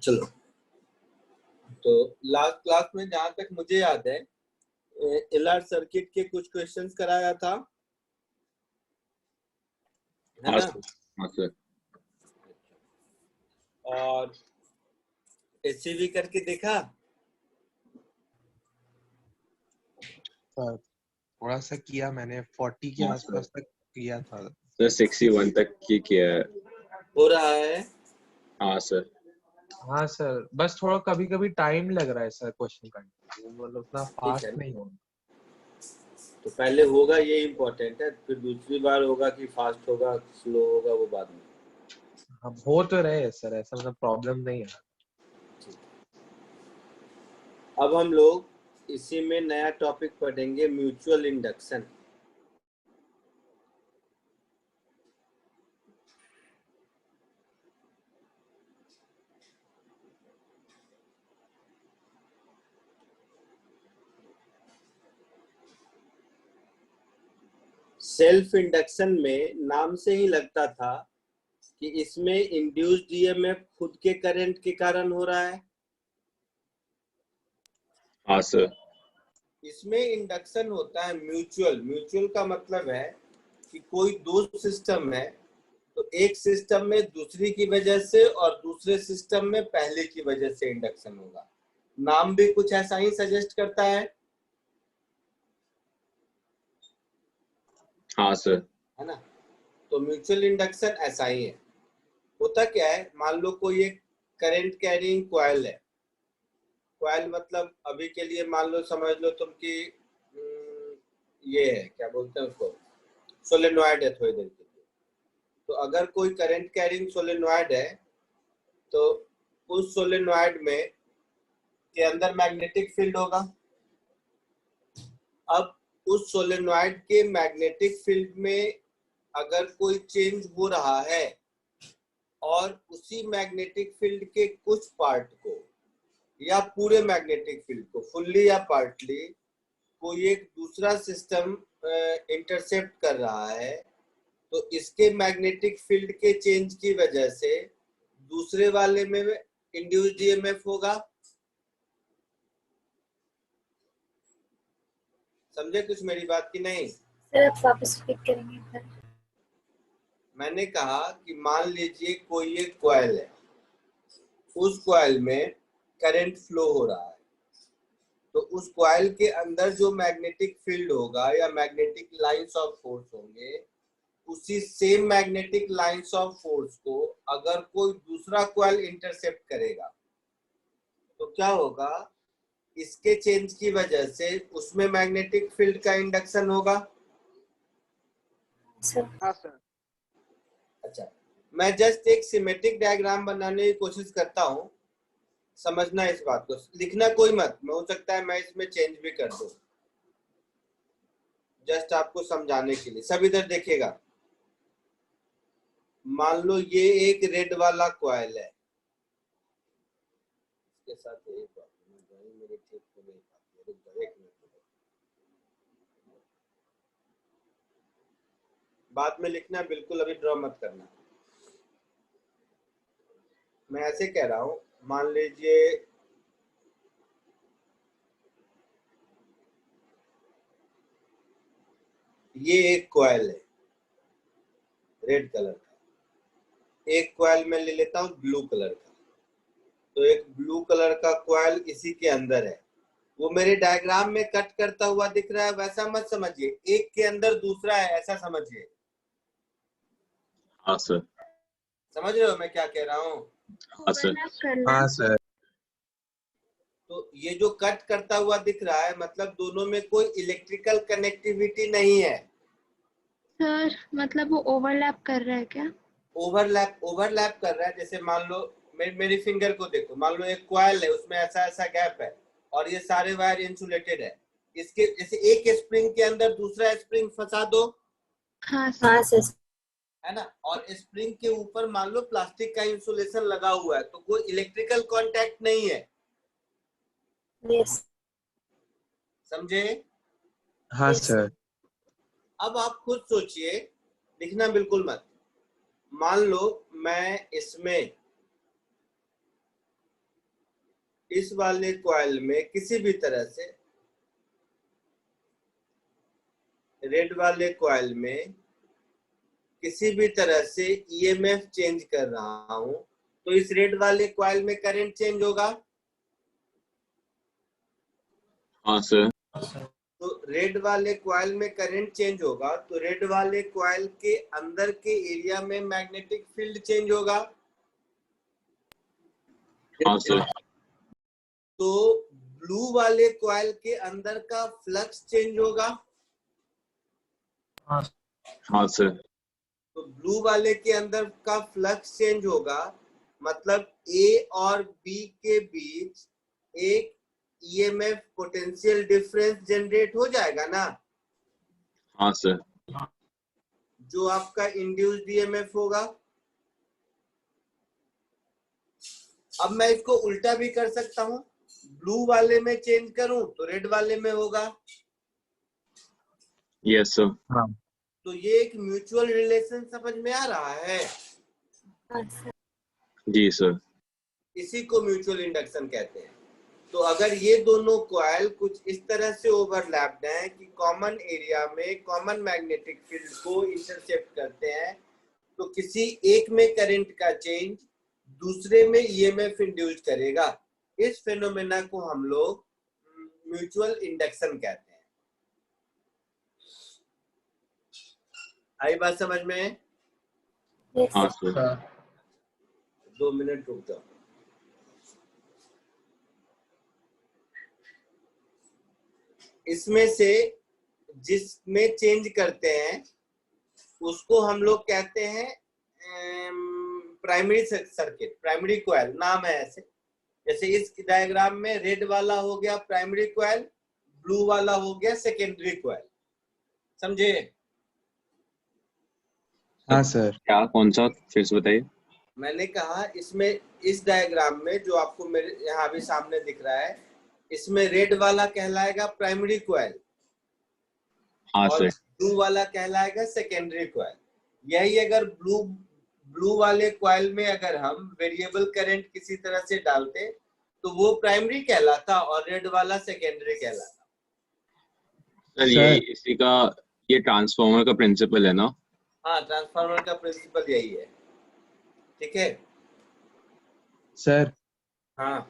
चलो, तो last class में जहां तक मुझे याद है एलआर सर्किट के कुछ क्वेश्चंस कराया था, है ना? हाँ सर। और एचसीवी करके देखा सर, थोड़ा सा किया मैंने, 40 के हाँ, आसपास तक किया था सर 61 तक की किया है। हो रहा है। हाँ सर। हाँ सर, बस थोड़ा कभी कभी टाइम लग रहा है सर क्वेश्चन करने में, मतलब उतना फास्ट है। नहीं होगा। तो पहले होगा ये इम्पोर्टेंट है, फिर दूसरी बार होगा कि फास्ट होगा स्लो होगा वो बाद में। हम हो तो रहे सर, ऐसा मतलब प्रॉब्लम नहीं है। अब हम लोग इसी में नया टॉपिक पढ़ेंगे, म्यूचुअल इंडक्शन। सेल्फ इंडक्शन में नाम से ही लगता था कि इसमें इंड्यूस्ड ईएमएफ खुद के करंट के कारण हो रहा है। हाँ सर। इसमें इंडक्शन होता है म्यूचुअल। म्यूचुअल का मतलब है कि कोई दो सिस्टम है, तो एक सिस्टम में दूसरी की वजह से और दूसरे सिस्टम में पहले की वजह से इंडक्शन होगा। नाम भी कुछ ऐसा ही सजेस्ट करता है हाँ सर। है ना? तो म्यूचुअल इंडक्शन ऐसा ही है। होता क्या है, मान लो कोई एक करंट कैरिंग कॉइल है। कॉइल मतलब अभी के लिए मान लो, समझ लो तुम कि ये है, क्या बोलते हैं उसको, सोलेनॉइड है थोड़ी देर के लिए। तो अगर कोई करंट कैरिंग सोलेनॉइड है तो उस सोलेनॉइड में के अंदर मैग्नेटिक फील्ड होगा। अब उस सोलेनॉइड के मैग्नेटिक फील्ड में अगर कोई चेंज हो रहा है और उसी मैग्नेटिक फील्ड के कुछ पार्ट को या पूरे मैग्नेटिक फील्ड को फुल्ली या पार्टली कोई एक दूसरा सिस्टम इंटरसेप्ट कर रहा है, तो इसके मैग्नेटिक फील्ड के चेंज की वजह से दूसरे वाले में इंड्यूस्ड ईएमएफ होगा। समझे कुछ मेरी बात की नहीं? सर आप वापस रिपीट करेंगे एक बार? मैंने कहा कि मान लीजिए कोई एक कॉइल है, उस कॉइल में करंट फ्लो हो रहा है, तो उस कॉइल के अंदर जो मैग्नेटिक फील्ड होगा या मैग्नेटिक लाइंस ऑफ फोर्स होंगे, उसी same magnetic lines of force को अगर कोई दूसरा कॉइल इंटरसेप्ट करेगा तो क्या होगा, इसके चेंज की वजह से उसमें मैग्नेटिक फील्ड का इंडक्शन होगा। सर हाँ सर। अच्छा, मैं जस्ट एक सिमेट्रिक डायग्राम बनाने की कोशिश करता हूँ, समझना इस बात को, लिखना कोई मत, हो सकता है मैं इसमें चेंज भी कर दूं, जस्ट आपको समझाने के लिए। सब इधर देखिएगा। मान लो ये एक रेड वाला कॉइल है, इसके साथ एक बात मेरे ठीक हो नहीं पाती, रुक जाओ एक मिनट, बाद में लिखना बिल्कुल, अभी ड्रॉ मत करना। मैं ऐसे कह रहा हूं, मान लीजिए ये एक कॉइल है रेड कलर का, एक कॉइल में ले लेता हूं ब्लू कलर का, तो एक ब्लू कलर का कॉइल इसी के अंदर है। वो मेरे डायग्राम में कट करता हुआ दिख रहा है, वैसा मत समझिए, एक के अंदर दूसरा है ऐसा समझिए। हाँ सर। समझ रहे हो मैं क्या कह रहा हूँ? हाँ सर। हाँ सर। तो ये जो कट करता हुआ दिख रहा है, मतलब दोनों में कोई इलेक्ट्रिकल कनेक्टिविटी नहीं है। सर मतलब वो ओवरलैप कर रहा है क्या? ओवरलैप कर रहा है। जैसे मान लो मेरी फिंगर को देखो, मान लो एक कॉइल है, उसमें ऐसा ऐसा गैप है और ये सारे वायर इंसुलेटेड है। इसके जैसे एक स्प्रिंग के अंदर दूसरा स्प्रिंग फंसा दो, हाँ हाँ सर। सर। है ना, और स्प्रिंग के ऊपर मान लो प्लास्टिक का इंसुलेशन लगा हुआ है, तो कोई इलेक्ट्रिकल कांटेक्ट नहीं है। यस। समझे? हाँ Yes, सर। अब आप खुद सोचिए, लिखना बिल्कुल मत। मान लो मैं इसमें इस वाले कॉइल में किसी भी तरह से, रेड वाले कॉइल में किसी भी तरह से ईएमएफ चेंज कर रहा हूं, तो इस रेड वाले कॉइल में करंट चेंज होगा। हाँ सर। तो रेड वाले कॉइल में करंट चेंज होगा, तो रेड वाले कॉइल के अंदर के एरिया में मैग्नेटिक फील्ड चेंज होगा। हाँ सर। तो ब्लू वाले कॉइल के अंदर का फ्लक्स चेंज होगा। हाँ सर। तो ब्लू वाले के अंदर का फ्लक्स चेंज होगा, मतलब ए और बी के बीच एक ईएमएफ पोटेंशियल डिफरेंस जनरेट हो जाएगा ना। हाँ सर। जो आपका इंड्यूस्ड ईएमएफ होगा। अब मैं इसको उल्टा भी कर सकता हूं, ब्लू वाले में चेंज करूं तो रेड वाले में होगा। Yes sir. तो ये एक म्यूचुअल रिलेशन समझ में आ रहा है। हाँ सर। जी सर। इसी को म्यूचुअल इंडक्शन कहते हैं। तो अगर ये दोनों कॉइल कुछ इस तरह से ओवरलैप्ड हैं कि कॉमन एरिया में कॉमन मैग्नेटिक फील्ड को इंटरसेप्ट करते हैं, तो किसी एक में करंट का चेंज दूसरे में ईएमएफ इंड्यूस करेगा। इस फेनोमेना को हम लोग म्यूचुअल इंडक्शन कहते हैं। आई बात समझ में? Yes, हाँ sir. सर। 2 मिनट रुक जाओ। इसमें से जिसमें चेंज करते हैं उसको हम लोग कहते हैं प्राइमरी सर्किट, प्राइमरी कॉइल नाम है ऐसे। जैसे इस डायग्राम में रेड वाला हो गया प्राइमरी कॉइल, ब्लू वाला हो गया सेकेंडरी कॉइल। समझे? हाँ सर। क्या, कौन सा, फिर से बताइए। मैंने कहा इसमें इस डायग्राम में जो आपको मेरे यहाँ भी सामने दिख रहा है, इसमें रेड वाला कहलाएगा प्राइमरी कॉइल हाँ और सर। ब्लू वाला कहलाएगा सेकेंडरी कॉइल। यही अगर ब्लू वाले कॉइल में अगर हम वेरिएबल करंट किसी तरह से डालते तो वो प्राइमरी कहलाता और रेड वाला सेकेंडरी कहलाता। सर ये इसी का, ये ट्रांसफार्मर का प्रिंसिपल है ना? हाँ, ट्रांसफार्मर का प्रिंसिपल यही है। ठीक है सर। हाँ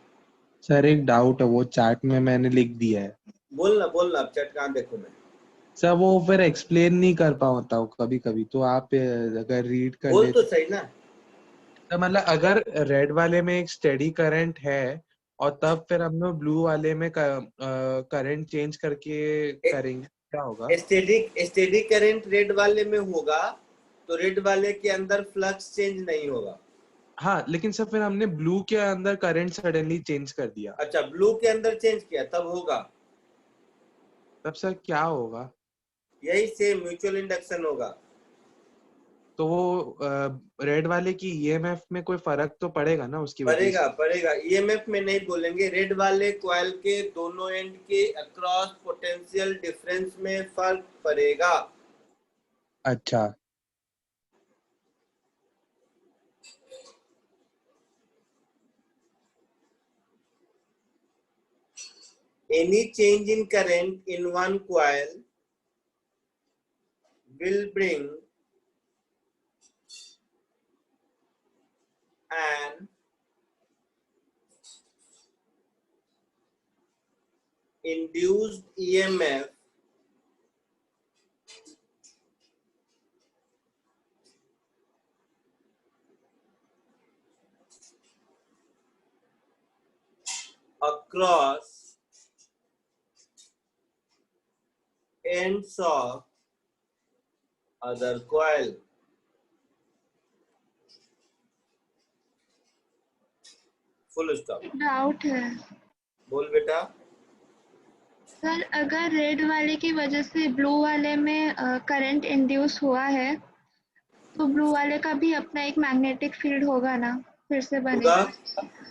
सर एक डाउट है, वो चैट में मैंने लिख दिया है। बोलना अब चैट कहाँ देखो मैं। सर वो फिर एक्सप्लेन नहीं कर पाता हूँ कभी कभी, तो आप अगर रीड कर बोल ले तो सही ना। तो मतलब अगर रेड वाले में एक स्टेडी करंट है और तब फिर हम लोग ब्लू वाले में करंट चेंज करके करेंगे, क्या होगा? स्टेडी करंट रेड वाले में होगा तो रेड वाले के अंदर फ्लक्स चेंज नहीं होगा। हाँ लेकिन सर फिर हमने ब्लू के अंदर करंट सडनली चेंज कर दिया। अच्छा, ब्लू के अंदर चेंज किया तब होगा। तब सर क्या होगा? यही से म्यूचुअल इंडक्शन होगा। तो वो रेड वाले की ईएमएफ में कोई फर्क तो पड़ेगा ना उसकी वजह से? पड़ेगा। ईएमएफ में नहीं बोलेंगे, रेड वाले कॉइल के दोनों एंड के अक्रॉस पोटेंशियल डिफरेंस में फर्क पड़ेगा। अच्छा। Any change in current in one coil will bring an induced EMF across ends of other coil. Full stop. Doubt है बोल बेटा। सर, अगर रेड वाले की वजह से ब्लू वाले में करंट इंड्यूस हुआ है तो ब्लू वाले का भी अपना एक मैग्नेटिक फील्ड होगा ना, फिर से बनेगा।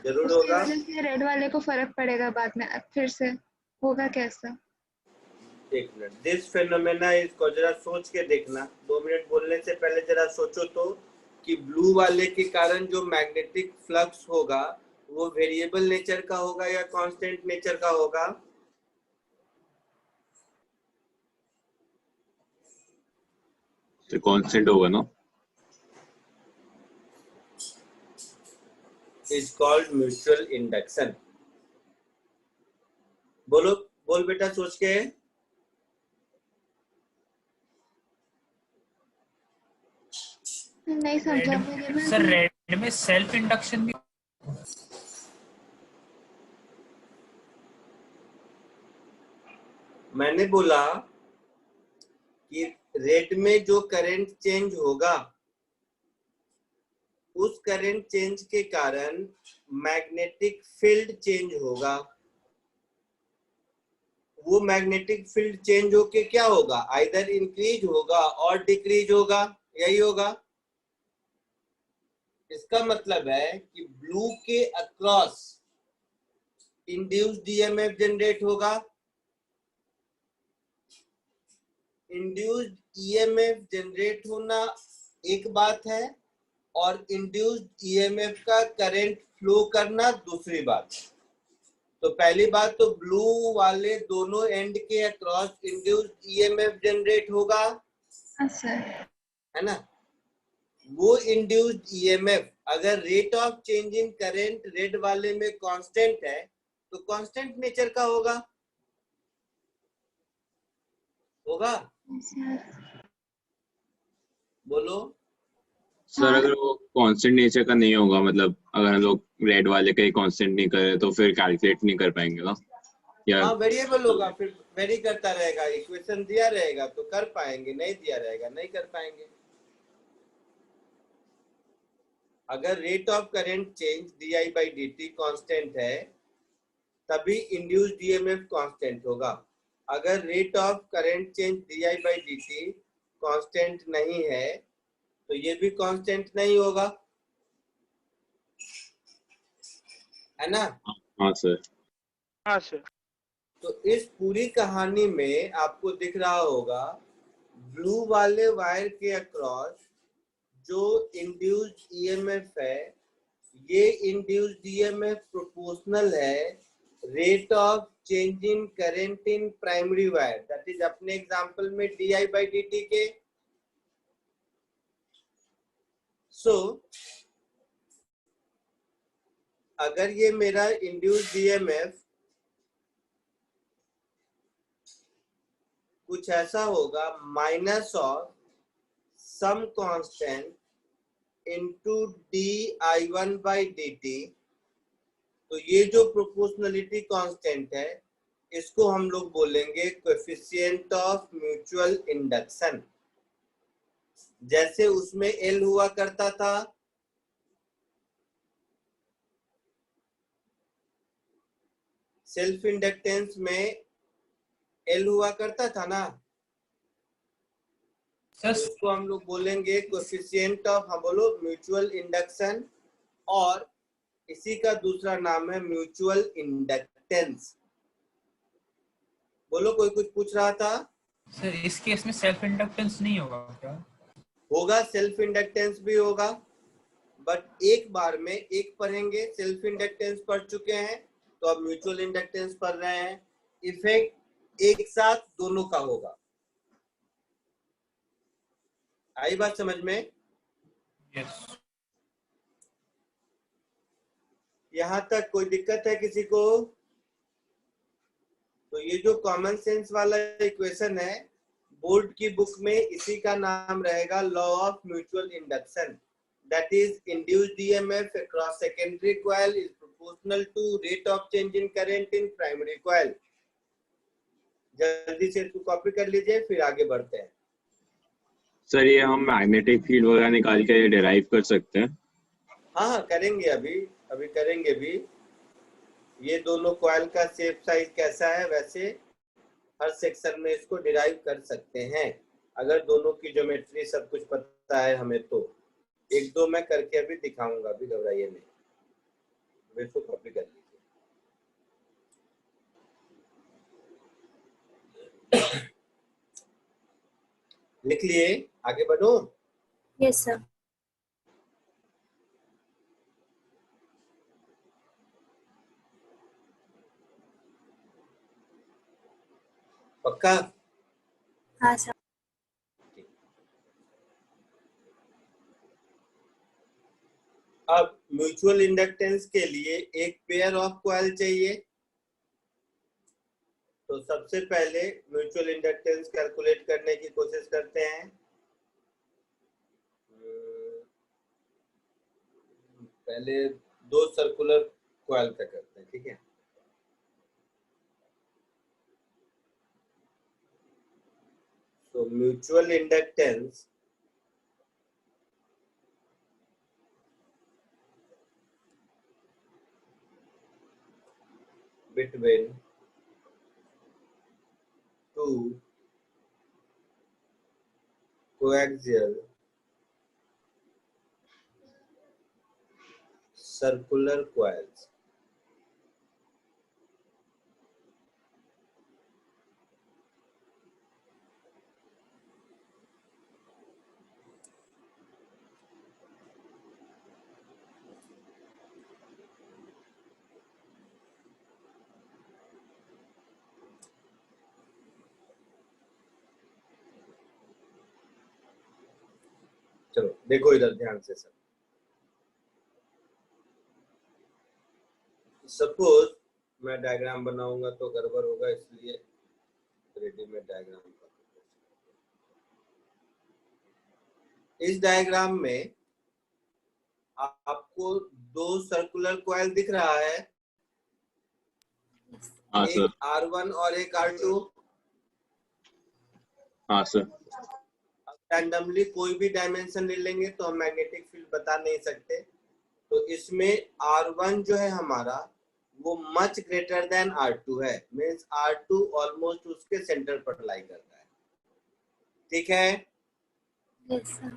जरूर उसकी होगा। वजह से रेड वाले को फर्क पड़ेगा बाद में, फिर से होगा कैसा? एक मिनट, दिस फेनोमेना इसको जरा सोच के देखना। 2 मिनट बोलने से पहले जरा सोचो तो कि ब्लू वाले के कारण जो मैग्नेटिक फ्लक्स होगा वो वेरिएबल नेचर का होगा या कांस्टेंट नेचर का होगा? तो कांस्टेंट होगा ना? Is called mutual induction. बोलो, बोल बेटा सोच के। नहीं समझा वेरिएबल। सर रेड में सेल्फ इंडक्शन भी मैंने बोला कि रेड में जो करंट चेंज होगा उस करंट चेंज के कारण मैग्नेटिक फील्ड चेंज होगा। वो मैग्नेटिक फील्ड चेंज होके क्या होगा? आइदर इंक्रीज होगा और डिक्रीज होगा, यही होगा। इसका मतलब है कि ब्लू के अक्रॉस इंड्यूस्ड ईएमएफ जनरेट होगा। इंड्यूस्ड ईएमएफ जनरेट होना एक बात है और इंड्यूस्ड ईएमएफ का करंट फ्लो करना दूसरी बात है। तो पहली बात तो ब्लू वाले दोनों एंड के अक्रॉस इंड्यूस्ड ईएमएफ जनरेट होगा, है ना? वो इंड्यूस्ड ईएमएफ अगर rate of change in current red वाले में कांस्टेंट है तो कांस्टेंट नेचर का होगा। बोलो सर अगर वो कांस्टेंट नेचर का नहीं होगा, मतलब अगर हम लोग रेड वाले का ही कांस्टेंट नहीं करें तो फिर कैलकुलेट नहीं कर पाएंगे ना? या हाँ वेरिएबल होगा, फिर वेरी करता रहेगा। इक्वेशन दिया रहेगा तो कर पाएंगे, नहीं दिया रहेगा नहीं कर पाएंगे। अगर rate of current change D by d T constant है तभी इंड्यूस्ड ईएमएफ कांस्टेंट होगा। अगर rate of current change D by d T constant नहीं है तो ये भी कांस्टेंट नहीं होगा, है ना? हाँ सर। हाँ सर। तो इस पूरी कहानी में आपको दिख रहा होगा ब्लू वाले वायर के अक्रॉस जो इंड्यूस्ड ईएमएफ है, ये इंड्यूस्ड ईएमएफ प्रोपोर्शनल है rate of change in current in primary wire, that is अपने एग्जांपल में डी बाई डी टी के। सो अगर ये मेरा इंड्यूस्ड ईएमएफ कुछ ऐसा होगा minus of some constant into d I one by d t, तो ये जो प्रोपोर्शनलिटी कांस्टेंट है इसको हम लोग बोलेंगे कोएफिशिएंट ऑफ म्यूचुअल इंडक्शन। जैसे उसमें एल हुआ करता था, सेल्फ इंडक्टेंस में एल हुआ करता था ना, तो इसको हम लोग बोलेंगे कोएफिशिएंट ऑफ, हम बोलो म्यूचुअल इंडक्शन, और इसी का दूसरा नाम है म्यूचुअल इंडक्टेंस। बोलो कोई कुछ पूछ रहा था? सर इस केस में सेल्फ इंडक्टेंस नहीं होगा क्या? होगा, सेल्फ इंडक्टेंस भी होगा, बट एक बार में एक पढ़ेंगे। सेल्फ इंडक्टेंस पढ़ चुके हैं तो अब म्यूचुअल इंडक्टेंस पढ़ रहे हैं। इफेक्ट एक साथ दोनों का होगा। आई बात समझ में? यस। यहां तक कोई दिक्कत है किसी को? तो ये जो कॉमन सेंस वाला इक्वेशन है बोर्ड की बुक में इसी का नाम रहेगा law of mutual induction, that is induced EMF across secondary coil is proportional to rate of change in current in primary coil. जल्दी से इसको कॉपी कर लीजिए फिर आगे बढ़ते हैं। सर ये हम मैग्नेटिक फील्ड वगैरह निकाल के डिराइव कर सकते हैं? हाँ करेंगे, अभी करेंगे भी। ये दोनों कॉइल का शेप साइज कैसा है वैसे हर सेक्शन में इसको डिराइव कर सकते हैं, अगर दोनों की ज्योमेट्री सब कुछ पता है हमें तो। एक दो मैं करके अभी दिखाऊंगा, अभी घबराइए नहीं, इसको कॉपी कर लीजिए। लिख लिए, आगे बढ़ो। Yes sir. पक्का? हाँ सर। अब म्यूचुअल इंडक्टेंस के लिए एक पेयर ऑफ कॉइल चाहिए, तो सबसे पहले म्यूचुअल इंडक्टेंस कैलकुलेट करने की कोशिश करते हैं। पहले दो सर्कुलर कॉइल का करते हैं, ठीक है। तो mutual inductance between two coaxial circular coils चलो देखो इधर ध्यान से सब। सपोज मैं डायग्राम बनाऊंगा तो गड़बड़ होगा, इसलिए रेडीमेड डायग्राम। इस डायग्राम में आपको दो सर्कुलर कॉइल दिख रहा है, हाँ सर। एक R1 और एक R2। हाँ सर। रैंडमली कोई भी डायमेंशन ले लेंगे तो हम मैग्नेटिक फील्ड बता नहीं सकते। तो इसमें R1 जो है हमारा वो मच ग्रेटर देन R2 है, मीन्स R2 ऑलमोस्ट उसके सेंटर पर लाई करता है, ठीक है। Yes sir.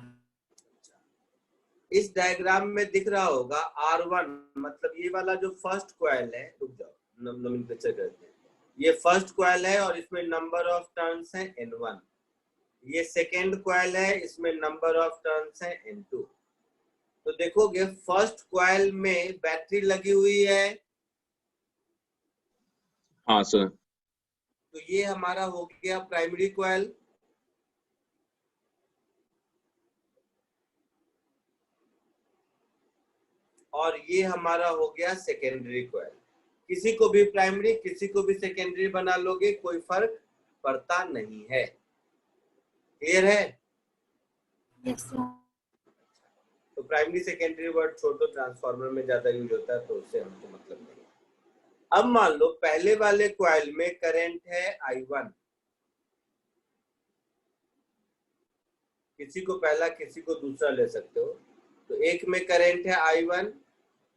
इस डायग्राम में दिख रहा होगा R1 मतलब ये वाला जो फर्स्ट कॉइल है, रुक जाओ नोमेनक्लेचर करते हैं। ये फर्स्ट कॉइल है और इसमें नंबर ऑफ टर्न्स है N1। ये सेकेंड कॉइल है, इसमें नंबर ऑफ टर्न्स है N2। तो देखोगे फर्स्ट कॉइल में बैटरी लगी हुई है। हाँ सर। तो ये हमारा हो गया प्राइमरी कॉइल। और ये हमारा हो गया सेकेंडरी कॉइल। किसी को भी प्राइमरी किसी को भी सेकेंडरी बना लोगे, कोई फर्क पड़ता नहीं है। क्लियर है? Yes sir. तो प्राइमरी सेकेंडरी वर्ड छोड़ दो, ट्रांसफार्मर में ज्यादा यूज होता है तो उससे हमको मतलब नहीं। अब मान लो पहले वाले कॉइल में करंट है I1, किसी को पहला किसी को दूसरा ले सकते हो। तो एक में करंट है I1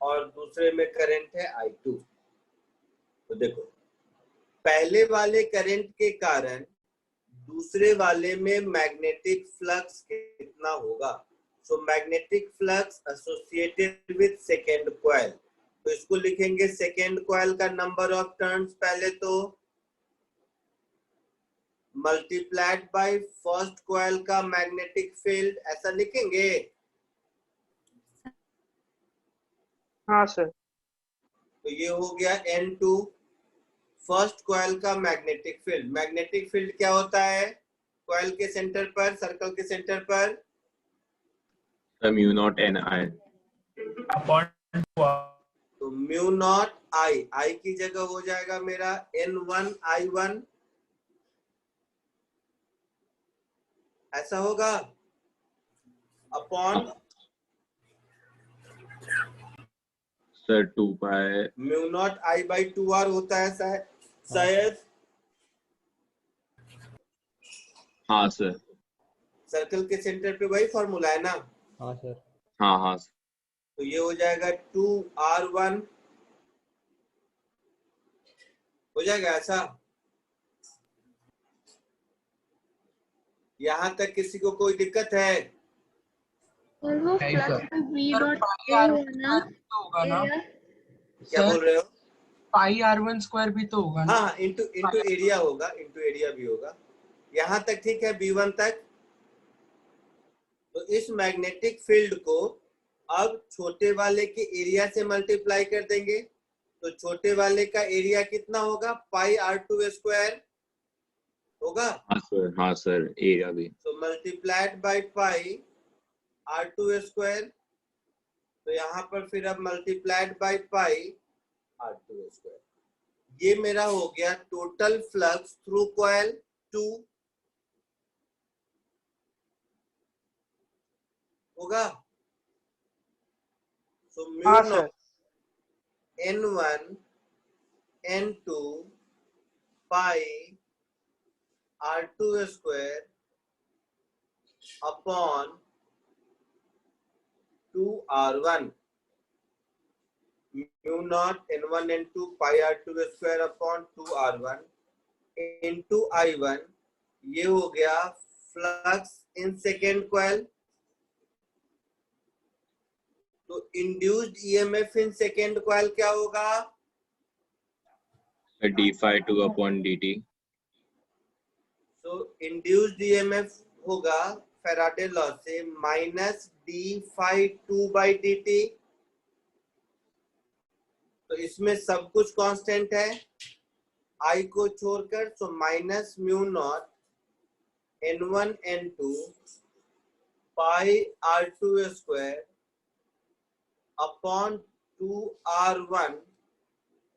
और दूसरे में करंट है I2। तो देखो पहले वाले करंट के कारण दूसरे वाले में मैग्नेटिक फ्लक्स कितना होगा। So magnetic flux associated with second coil, तो इसको लिखेंगे सेकेंड कॉइल का नंबर ऑफ टर्न्स पहले तो मल्टीप्लाइड बाय फर्स्ट कॉइल का मैग्नेटिक फील्ड, ऐसा लिखेंगे। हाँ सर। तो ये हो गया N2 फर्स्ट कॉइल का मैग्नेटिक फील्ड। मैग्नेटिक फील्ड क्या होता है कॉइल के सेंटर पर, सर्कल के सेंटर पर? Mu not an I upon 2 तो म्यू नॉट आई, आई की जगह हो जाएगा मेरा N1 I1, ऐसा होगा, upon sir 2 pi mu not I by 2R होता है शायद। हाँ सर। सर्कल के सेंटर पे वही फॉर्मूला है ना? हाँ सर। हाँ हाँ। तो ये हो जाएगा 2R1 हो जाएगा ऐसा। यहाँ तक किसी को कोई दिक्कत है? और वो नहीं फ्लक्स सर। में V sir, dot pi A R1 है ना, तो होगा ना area। क्या बोल रहे हो? पाई R1 स्क्वायर भी तो होगा ना। हाँ, इंटू एरिया होगा, इंटू एरिया भी होगा। यहाँ तक ठीक है, B1 तक। तो इस मैग्नेटिक फील्ड को अब छोटे वाले के एरिया से मल्टीप्लाई कर देंगे। तो छोटे वाले का एरिया कितना होगा, पाई R2 स्क्वायर। होगा। हाँ सर एरिया भी। तो multiplied by pi R2 square, तो यहाँ पर फिर अब multiplied by pi R2 square. ये मेरा हो गया टोटल फ्लक्स थ्रू कॉइल 2 होगा। सो म्यू हाँ not sir. N1 N2 pi R2 square upon 2R1 mu naught N1 N2 pi R2 square upon 2R1 into I1। ये हो गया flux in second coil. तो induced EMF in second coil क्या होगा? d∅2 upon dt। तो induced EMF होगा Faraday law से minus d∅2/dt। तो इसमें सब कुछ कांस्टेंट है I को छोड़कर। तो minus mu naught N1 N2 पाई R2 square upon 2R1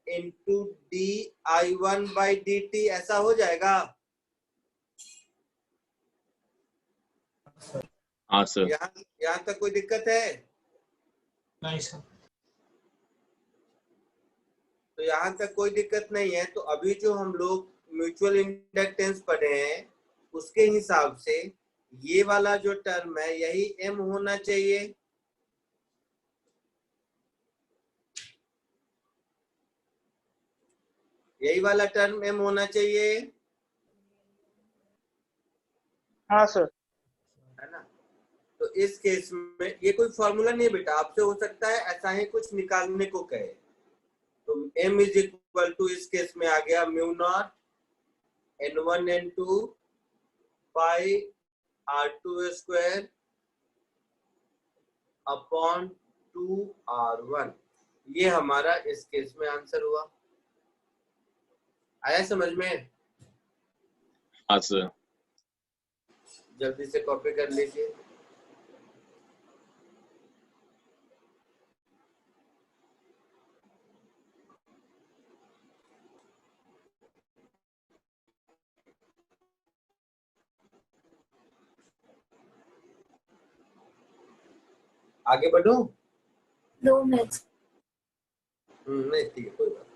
into di1/dt। ऐसा हो जाएगा। हाँ सर। यहाँ तक कोई दिक्कत है? नहीं सर। तो यहाँ तक कोई दिक्कत नहीं है। तो अभी जो हम लोग म्यूचुअल इंडक्टेंस पढ़े हैं उसके हिसाब से ये वाला जो टर्म है यही M होना चाहिए। यही वाला टर्म M होना चाहिए, हाँ सर। है ना। तो इस केस में ये कोई फॉर्मूला नहीं है बेटा, आपसे हो सकता है ऐसा ही कुछ निकालने को कहे। तो M इज इक्वल टू इस केस में आ गया म्यू नॉट N1 N2 पाई R2 स्क्वायर अपॉन 2R1। ये हमारा इस केस में आंसर हुआ। आया समझ में? हाँ सर। जल्दी से कॉपी कर लीजिए। आगे बढ़ो। 2 मिनट्स। नहीं ठीक है, कोई बात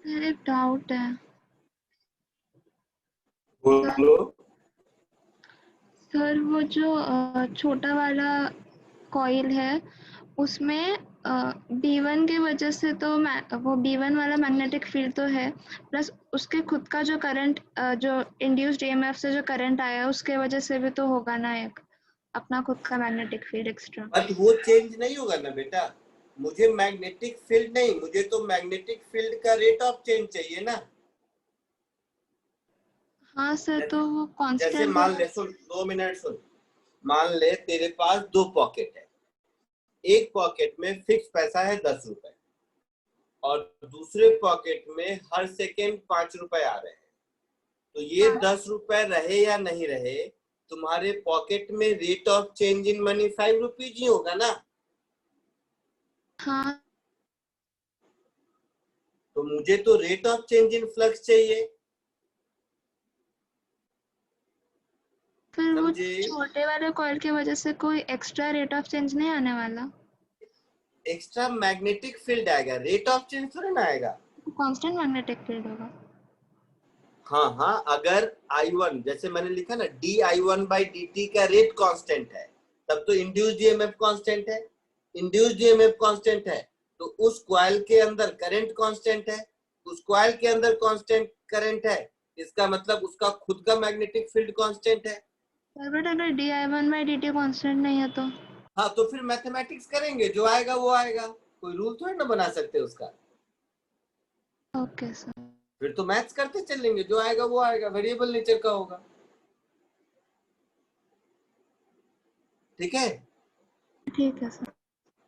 सर एक डाउट है। बोलो। सर वो जो छोटा वाला कॉइल है उसमें B1 की वजह से तो वो B1 वाला मैग्नेटिक फील्ड तो है, प्लस उसके खुद का जो करंट जो इंड्यूस्ड ईएमएफ से जो करंट आया उसके वजह से भी तो होगा ना एक अपना खुद का मैग्नेटिक फील्ड एक्स्ट्रा। बट वो चेंज नहीं होगा ना बेटा। मुझे मैग्नेटिक फील्ड नहीं, मुझे तो मैग्नेटिक फील्ड का रेट ऑफ चेंज चाहिए ना। हाँ सर, तो वो जैसे कांस्टेंट मान ले, सुन 2 मिनट सुन। मान ले तेरे पास 2 पॉकेट है। एक पॉकेट में फिक्स पैसा है 10 रुपए और दूसरे पॉकेट में हर सेकेंड 5 रुपए आ रहे हैं। तो ये 10 रुपए रहे या नहीं रहे, तुम्हारे पॉकेट में rate of change in money 5 rupees ही होगा ना। हाँ, तो मुझे तो rate of change in flux चाहिए। फिर वो समझे? छोटे वाले कॉइल की वजह से कोई एक्स्ट्रा रेट ऑफ चेंज नहीं आने वाला। एक्स्ट्रा मैग्नेटिक फील्ड आएगा, रेट ऑफ चेंज थोड़ा ना आएगा। कांस्टेंट मैग्नेटिक फील्ड होगा। हाँ हाँ, अगर I1 जैसे मैंने लिखा ना di1/dt का रेट कांस्टेंट है तब तो इंड्यूस्ड ईएमएफ कांस्टेंट है। इंड्यूस्ड ईएमएफ कांस्टेंट है तो उस कॉइल के अंदर करंट कांस्टेंट है। उस कॉइल के अंदर कांस्टेंट करंट है, इसका मतलब उसका खुद का मैग्नेटिक फील्ड कांस्टेंट है। बट अगर di1/dt कांस्टेंट नहीं है तो? हाँ, तो फिर मैथमेटिक्स करेंगे, जो आएगा वो आएगा। कोई रूल थोड़ी ना बना सकते उसका। Okay sir. फिर तो मैथ्स करते चलेंगे, जो आएगा वो आएगा, वेरिएबल नेचर का होगा। ठीक है, ठीक है सर।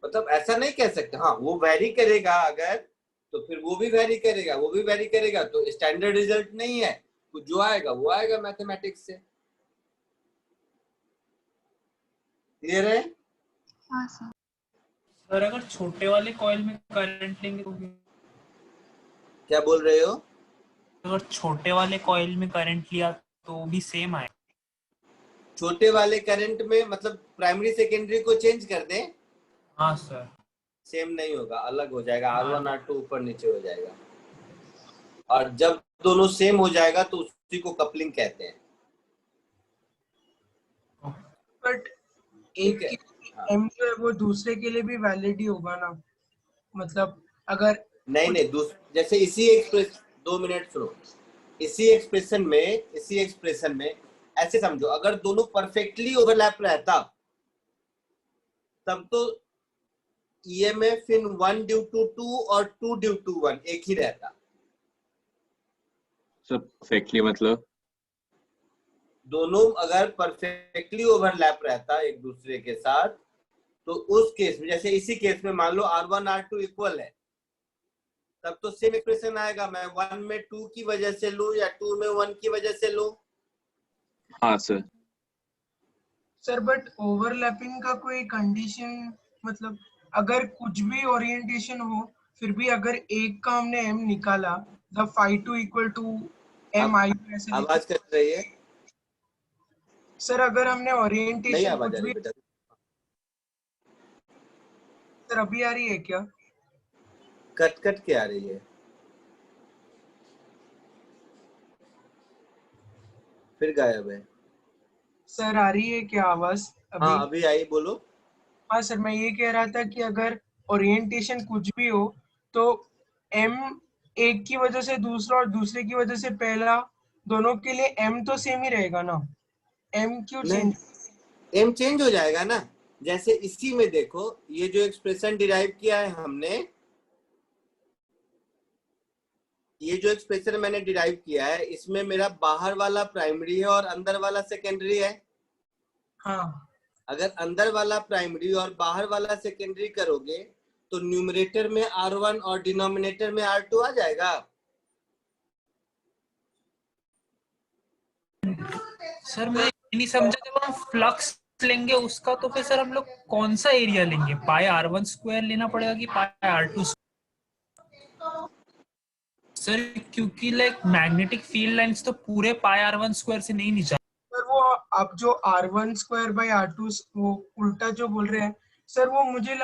मतलब ऐसा नहीं कह सकते हाँ वो वैरी करेगा अगर, तो फिर वो भी वैरी करेगा, वो भी वैरी करेगा, तो स्टैंडर्ड रिजल्ट नहीं है, तो जो आएगा वो आएगा मैथमेटिक्स से। क्लियर है? हाँ सर। सर अगर छोटे वाले कॉइल में करंट लेंगे तो क्या बोल रहे हो? अगर छोटे वाले कॉइल में करंट लिया तो भी सेम आए? छोटे वाले करंट में मतलब प्राइमरी सेकेंडरी को चेंज कर दें, हाँ सर। सेम नहीं होगा, अलग हो जाएगा, R1 R2 ऊपर नीचे हो जाएगा। और जब दोनों सेम हो जाएगा तो उसी को कपलिंग कहते हैं। बट ठीक एक है, की हाँ। एम जो है वो दूसरे के लिए भी वैलिड ही होगा ना, मतलब अगर नहीं जैसे इसी एक्सप्रेस 2 मिनट सुनो, इसी एक्सप्रेशन में ऐसे समझो, अगर दोनों परफेक्टली ओवरलैप रहता तब तो ईएमएफ इन 1 ड्यू टू 2 और 2 ड्यू टू 1 एक ही रहता। सब परफेक्टली मतलब दोनों अगर परफेक्टली ओवरलैप रहता एक दूसरे के साथ, तो उस केस में जैसे इसी केस में मान लो R1 R2 इक्वल है, तब तो सेम एक्सप्रेशन आएगा। मैं 1 में 2 की वजह से लूं या 2 में 1 की वजह से लूं। हाँ सर। सर बट ओवरलैपिंग का कोई कंडीशन, मतलब अगर कुछ भी ओरिएंटेशन हो फिर भी अगर एक का हमने एम निकाला, the phi two equal to M I ऐसे लिखा। आवाज कट रही है, सर अगर हमने नहीं ओरिएंटेशन आवाज कुछ आ रही भी, बेटा, सर अभी आ रही है क्या? कट कट के आ रही है, फिर गायब है। सर आ रही है क्या आवाज अभी? हाँ अभी आई, बोलो। हाँ सर, मैं ये कह रहा था कि अगर ओरिएंटेशन कुछ भी हो तो एम एक की वजह से दूसरा और दूसरे की वजह से पहला, दोनों के लिए एम तो सेम ही रहेगा ना, एम क्यों नहीं, चेंज? एम चेंज हो जाएगा ना। जैसे इसी में देखो, ये जो एक्सप्रेशन डिराइव किया है हमने, ये जो एक्सप्रेशन मैंने डिराइव किया है, इसमें मेरा बाहर वाला प्राइमरी है और अंदर वाला सेकेंडरी है। हाँ अगर अंदर वाला प्राइमरी और बाहर वाला सेकेंडरी करोगे तो न्यूमरेटर में R1 और डिनोमिनेटर में R2 आ जाएगा। सर मैं ये नहीं समझा, जब हम फ्लक्स लेंगे उसका तो फिर सर हम लोग कौन सा एरिया लेंगे? पाई R1 स्क्वायर लेना पड़ेगा कि पाई R2 सर? क्योंकि लाइक मैग्नेटिक फील्ड लाइंस तो पूरे पाई R1 स्क्वायर से नहीं नीचे। सर वो आप जो R1 स्क्वायर बाई R2 वो उल्टा जो बोल रहे हैं सर, वो मुझे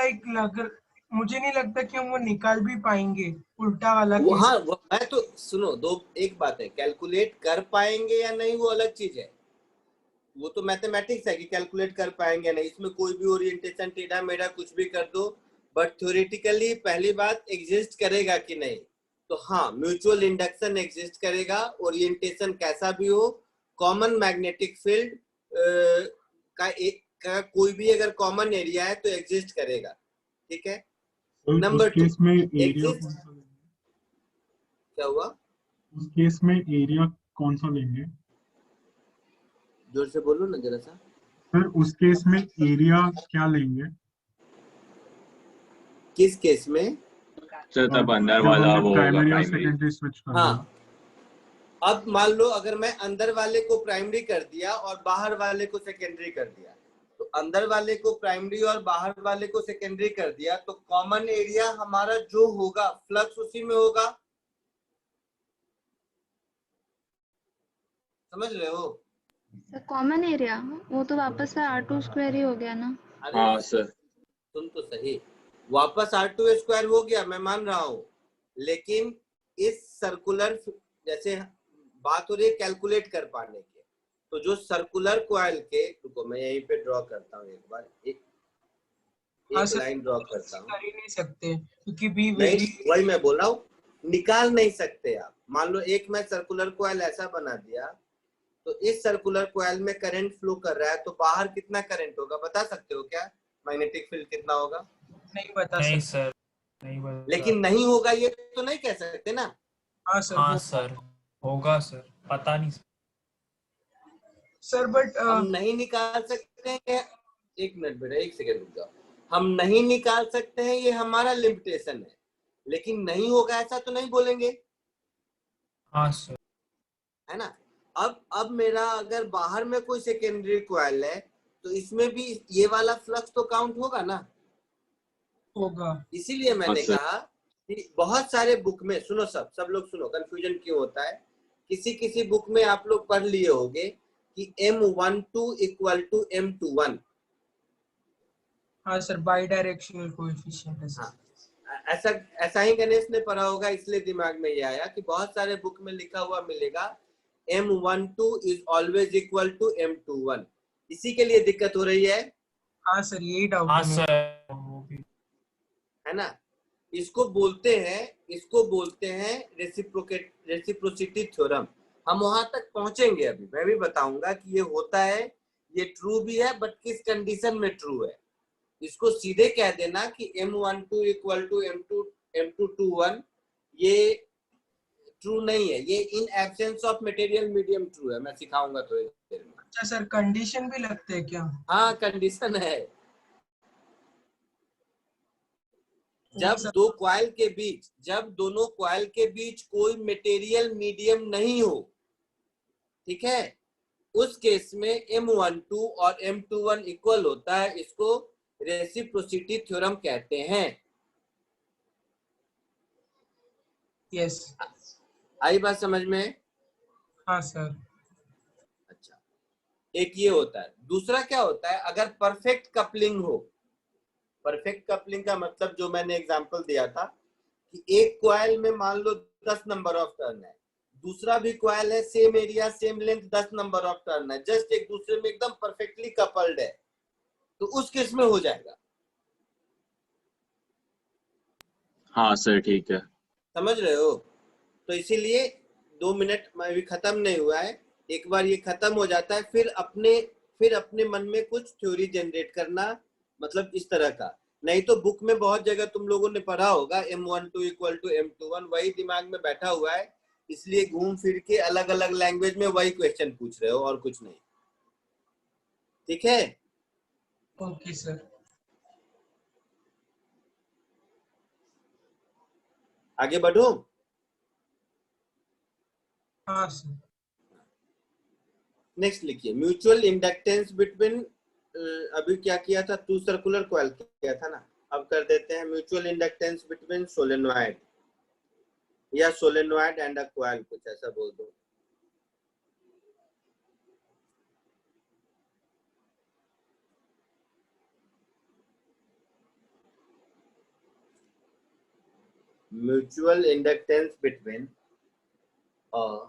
मुझे नहीं लगता कि हम वो निकाल भी पाएंगे उल्टा वाला वो केस। हाँ मैं तो सुनो, एक बात है, कैलकुलेट कर पाएंगे या नहीं वो अलग चीज है, वो तो मैथमेटिक्स है कि कैलकुलेट कर पाएंगे नहीं। इसमें कोई भी ओरिएंटेशन टेढ़ा मेढ़ा कुछ भी कर दो, बट थ्योरेटिकली पहली बात एग्जिस्ट करेगा कि नहीं, तो हाँ म्यूचुअल इंडक्शन एग्जिस्ट करेगा, ओरिएंटेशन कैसा भी हो, कॉमन मैग्नेटिक फील्ड का कोई भी अगर कॉमन एरिया है तो एग्जिस्ट करेगा। ठीक है, नंबर 2 केस में एरिया एग्जिस्ट, कौन सा लेंगे? क्या हुआ? उस केस में एरिया कौन सा लेंगे? जोर से बोलो ना जरा सा। सर उस केस में एरिया क्या लेंगे? किस केस में? सर तब अंदर जब वाला हमने वो होगा प्राइमरी और प्राइमरी। सेकेंडरी स्विच कर दिया। हाँ, अब मान लो अगर मैं अंदर वाले को प्राइमरी कर दिया और बाहर वाले को सेकेंडरी कर दिया, तो अंदर वाले को प्राइमरी और बाहर वाले को सेकेंडरी कर दिया, तो कॉमन एरिया हमारा जो होगा फ्लक्स उसी में होगा। समझ रहे हो? कॉमन एरिया वो तो वापस से R2 स्क्वायर ही हो गया ना। अरे हाँ सर। सुन तो सही, वापस R2 स्क्वायर हो गया, मैं मान रहा हूँ, लेकिन इस सर्कुलर, जैसे बात हो रही है कैलकुलेट कर पाने के, तो जो सर्कुलर कॉइल के, रुको मैं यहीं पे ड्रॉ करता हूँ, एक बार एक लाइन ड्रॉ करता हूँ। कर ही नहीं सकते क्योंकि बी नहीं, वही मैं बोल रहा हूँ, निकाल नहीं सकते आप। मान लो एक मैं सर्कुलर कॉइल ऐसा बना दिया, तो इस सर्कुलर कॉइल में करंट फ्लो कर रहा है, तो बाहर कितना करंट होगा बता सकते हो क्या? मैग्नेटिक फील्ड कितना होगा? नहीं बता नहीं सकते। सर, नहीं बता। लेकिन नहीं होगा ये तो नहीं कह सकते ना, हाँ सर हाँ सर होगा सर, पता नहीं सर बट हम नहीं निकाल सकते हैं। एक मिनट बेटा, एक सेकेंड रुक जाओ। हम नहीं निकाल सकते हैं, ये हमारा लिमिटेशन है, लेकिन नहीं होगा ऐसा तो नहीं बोलेंगे, हाँ सर। है ना। अब मेरा अगर बाहर में कोई सेकेंडरी कॉइल है तो इसमें भी ये वाला फ्लक्स तो काउंट होगा ना। होगा। इसीलिए मैंने हाँ, सर। कहा कि बहुत सारे बुक में, सुनो सब लोग सुनो, कंफ्यूजन क्यों होता है। किसी बुक में आप लोग पढ़ लिए होंगे कि M12 इक्वल टू M21। हाँ सर, बाई डायरेक्शनल कोएफिशिएंट है सर। हाँ, ऐसा ही गणेश ने पढ़ा होगा, इसलिए दिमाग में ये आया कि बहुत सारे बुक में लिखा हुआ मिलेगा M12 is always equal to M21। इसी के लिए दिक्कत हो रही है। हाँ सर, यही डाउट हाँ है मेरा। सर वो भी। है ना। इसको बोलते हैं रेसिप्रोसिटी थ्योरम। हम वहां तक पहुंचेंगे, अभी मैं भी बताऊंगा कि ये होता है, ये ट्रू भी है, बट किस कंडीशन में ट्रू है। इसको सीधे कह देना कि M12 इक्वल टू M221 ये ट्रू नहीं है, ये in absence of material medium true है। मैं सिखाऊंगा थोड़ी देर में। अच्छा सर, कंडीशन भी लगते हैं क्या? हाँ, कंडीशन है। जब दोनों कॉइल के बीच कोई मटेरियल मीडियम नहीं हो, ठीक है, उस केस में M12 और M21 इक्वल होता है। इसको रेसिप्रोसिटी थ्योरम कहते हैं। यस। आई बात समझ में? हाँ सर। अच्छा, एक ये होता है। दूसरा क्या होता है, अगर परफेक्ट कपलिंग हो। परफेक्ट कपलिंग का मतलब जो मैंने एग्जांपल दिया था कि एक कॉइल में मान लो 10 नंबर ऑफ टर्न है, दूसरा भी कॉइल है, same area same length, 10 number of turn है, जस्ट एक दूसरे में एकदम परफेक्टली कपल्ड है, तो उस केस में हो जाएगा। हाँ सर, ठीक है। समझ रहे हो? तो इसीलिए 2 मिनट में भी खत्म नहीं हुआ है। एक बार ये खत्म हो जाता है, फिर अपने मन में कुछ थ्योरी जनरेट करना, मतलब इस तरह का। नहीं तो बुक में बहुत जगह तुम लोगों ने पढ़ा होगा M12 इक्वल टू M21, वही दिमाग में बैठा हुआ है, इसलिए घूम फिर के अलग अलग लैंग्वेज में वही क्वेश्चन पूछ रहे हो और कुछ नहीं। ठीक है? Okay sir. आगे बढ़ो। हाँ सर। नेक्स्ट लिखिए, म्यूचुअल इंडक्टेंस बिटवीन, अभी क्या किया था, टू सर्कुलर कॉइल किया था ना, अब कर देते हैं म्यूचुअल इंडक्टेंस बिटवीन सोलेनॉइड, या सोलेनॉइड एंड अ कॉइल, कुछ ऐसा बोल दो। Mutual inductance between a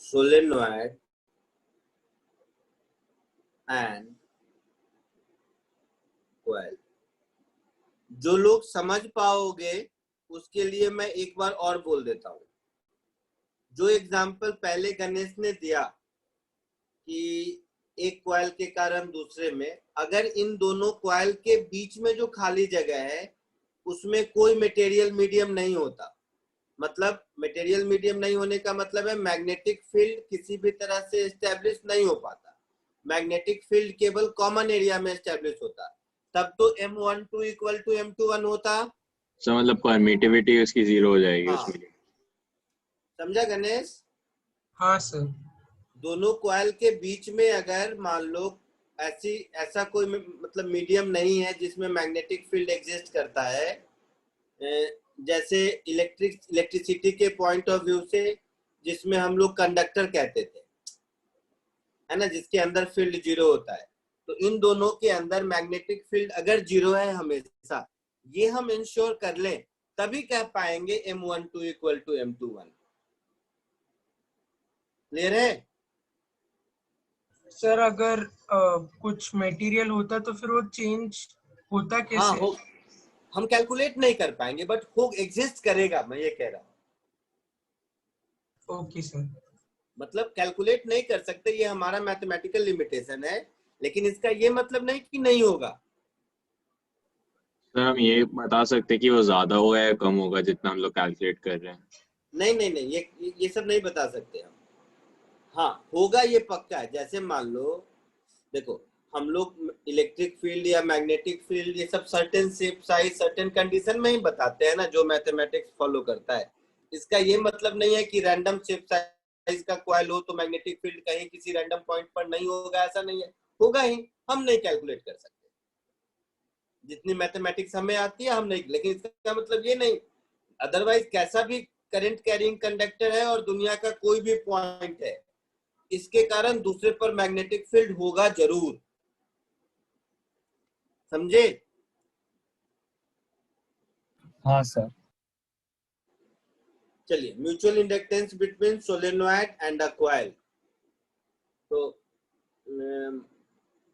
solenoid and coil। जो लोग समझ पाओगे उसके लिए मैं एक बार और बोल देता हूं। जो एग्जांपल पहले गणेश ने दिया कि एक कॉइल के कारण दूसरे में, अगर इन दोनों कॉइल के बीच में जो खाली जगह है उसमें कोई मटेरियल मीडियम नहीं होता, मतलब मटेरियल मीडियम नहीं होने का मतलब है मैग्नेटिक फील्ड किसी भी तरह से एस्टेब्लिश नहीं हो पाता। मैग्नेटिक फील्ड केवल कॉमन एरिया में एस्टेब्लिश होता, तब तो M12 इक्वल टू M21 होता। सर मतलब परमिटिविटी उसकी 0 हो जाएगी। हाँ। उसमें समझा गणेश? हाँ सर। दोनों कॉइल के बीच में अगर मान लो ऐसा कोई मतलब मीडियम नहीं है जिसमें मैग्नेटिक फील्ड एग्जिस्ट करता है, जैसे इलेक्ट्रिसिटी के पॉइंट ऑफ व्यू से जिसमें हम लोग कंडक्टर कहते थे, है ना, जिसके अंदर फील्ड 0 होता है, तो इन दोनों के अंदर मैग्नेटिक फील्ड अगर 0 है हमेशा, ये हम इंश्योर कर लें, तभी कह पाएंगे M12 equal to M21। Clear है? सर अगर कुछ मटेरियल होता तो फिर वो चेंज होता कैसे? हाँ, हम कैलकुलेट नहीं कर पाएंगे, बट वो एग्जिस्ट करेगा, मैं ये कह रहा हूँ। Okay sir. मतलब कैलकुलेट नहीं कर सकते, ये हमारा मैथमेटिकल लिमिटेशन है, लेकिन इसका ये मतलब नहीं कि नहीं होगा। सर हम ये बता सकते हैं कि वो ज्यादा होगा या कम होगा जितना हम लोग कैलकुलेट कर रहे हैं? नहीं नहीं नहीं, ये सब नहीं बता सकते हम। हाँ होगा, ये पक्का है। जैसे मान लो, देखो हम लोग इलेक्ट्रिक फील्ड या मैग्नेटिक फील्ड ये सब certain shape size certain condition में ही बताते हैं ना, जो मैथमेटिक्स फॉलो करता है। इसका ये मतलब नहीं है कि रैंडम शेप साइज का कॉइल हो तो मैग्नेटिक फील्ड कहीं किसी रैंडम पॉइंट पर नहीं होगा, ऐसा नहीं है, होगा ही, हम नहीं कैलकुलेट कर सकते। जितनी मैथमेटिक्स हमें आती है हम नहीं, लेकिन इसका मतलब ये नहीं, अदरवाइज कैसा भी करंट कैरिंग कंडक्टर है और दुनिया का कोई भी पॉइंट है, इसके कारण दूसरे पर मैग्नेटिक फील्ड होगा जरूर, समझे? हाँ सर। चलिए, mutual inductance between solenoid and a coil. तो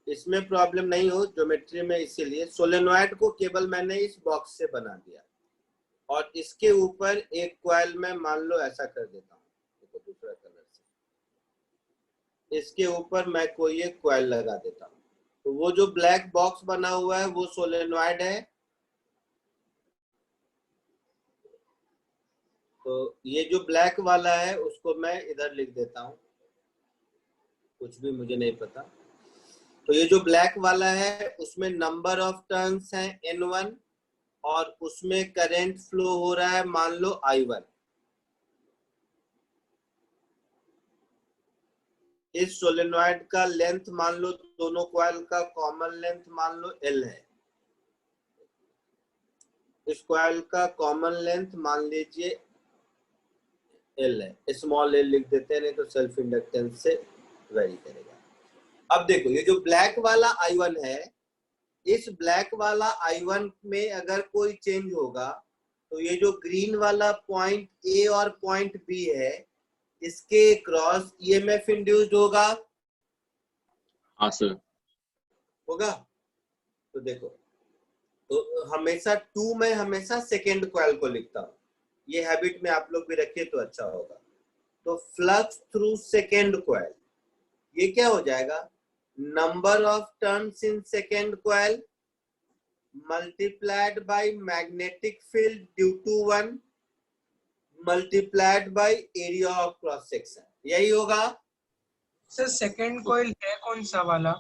इसमें प्रॉब्लम नहीं हो ज्योमेट्री में, इसीलिए सोलेनॉइड को केवल मैंने इस बॉक्स से बना दिया और इसके ऊपर एक कॉइल में मान लो ऐसा कर देता हूँ, देखो दूसरा कलर से, इसके ऊपर मैं कोई एक कॉइल लगा देता हूँ। तो वो जो ब्लैक बॉक्स बना हुआ है वो सोलेनॉइड है। तो ये जो ब्लैक वाला है उसको मैं इधर लिख देता हूँ, कुछ भी मुझे नहीं पता। तो ये जो ब्लैक वाला है उसमें नंबर ऑफ टर्न्स हैं N1 और उसमें करंट फ्लो हो रहा है मान लो I1। इस सोलेनॉइड का लेंथ मान लो, दोनों कॉइल का कॉमन लेंथ मान लो L है। इस कॉइल का कॉमन लेंथ मान लीजिए L है, स्मॉल l लिख देते हैं, नहीं तो सेल्फ इंडक्टेंस से वेरी करेगा। अब देखो ये जो ब्लैक वाला I1 है, इस ब्लैक वाला I1 में अगर कोई चेंज होगा तो ये जो ग्रीन वाला पॉइंट A और पॉइंट B है, इसके क्रॉस EMF इंड्यूस्ड होगा। हाँ सर। होगा। तो देखो, तो हमेशा 2 में हमेशा सेकेंड कॉइल को लिखता हूँ, ये हैबिट में आप लोग भी रखिए तो अच्छा होगा। तो फ्लक्स थ्रू सेकेंड कॉइल, ये क्या हो जाएगा, number of turns in second coil multiplied by magnetic field due to 1 multiplied by area of cross section, यही होगा। सर सेकंड कॉइल है कौन सा वाला?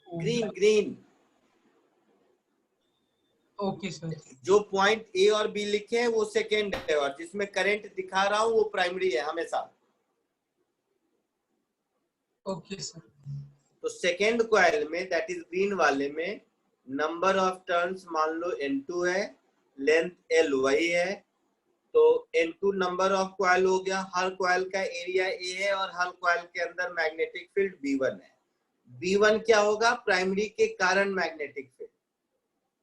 Green, green. Okay sir. जो पॉइंट ए और बी लिखे हैं वो सेकेंड है और जिसमें करंट दिखा रहा हूं वो प्राइमरी है हमेशा। Okay sir. तो सेकेंड कॉइल में, दैट इज ग्रीन वाले में, नंबर ऑफ टर्न्स मान लो N2 है, लेंथ L वही है। तो N2 नंबर ऑफ कॉइल हो गया, हर कॉइल का एरिया A है और हर कॉइल के अंदर मैग्नेटिक फील्ड B1 है। B1 क्या होगा, प्राइमरी के कारण मैग्नेटिक फील्ड।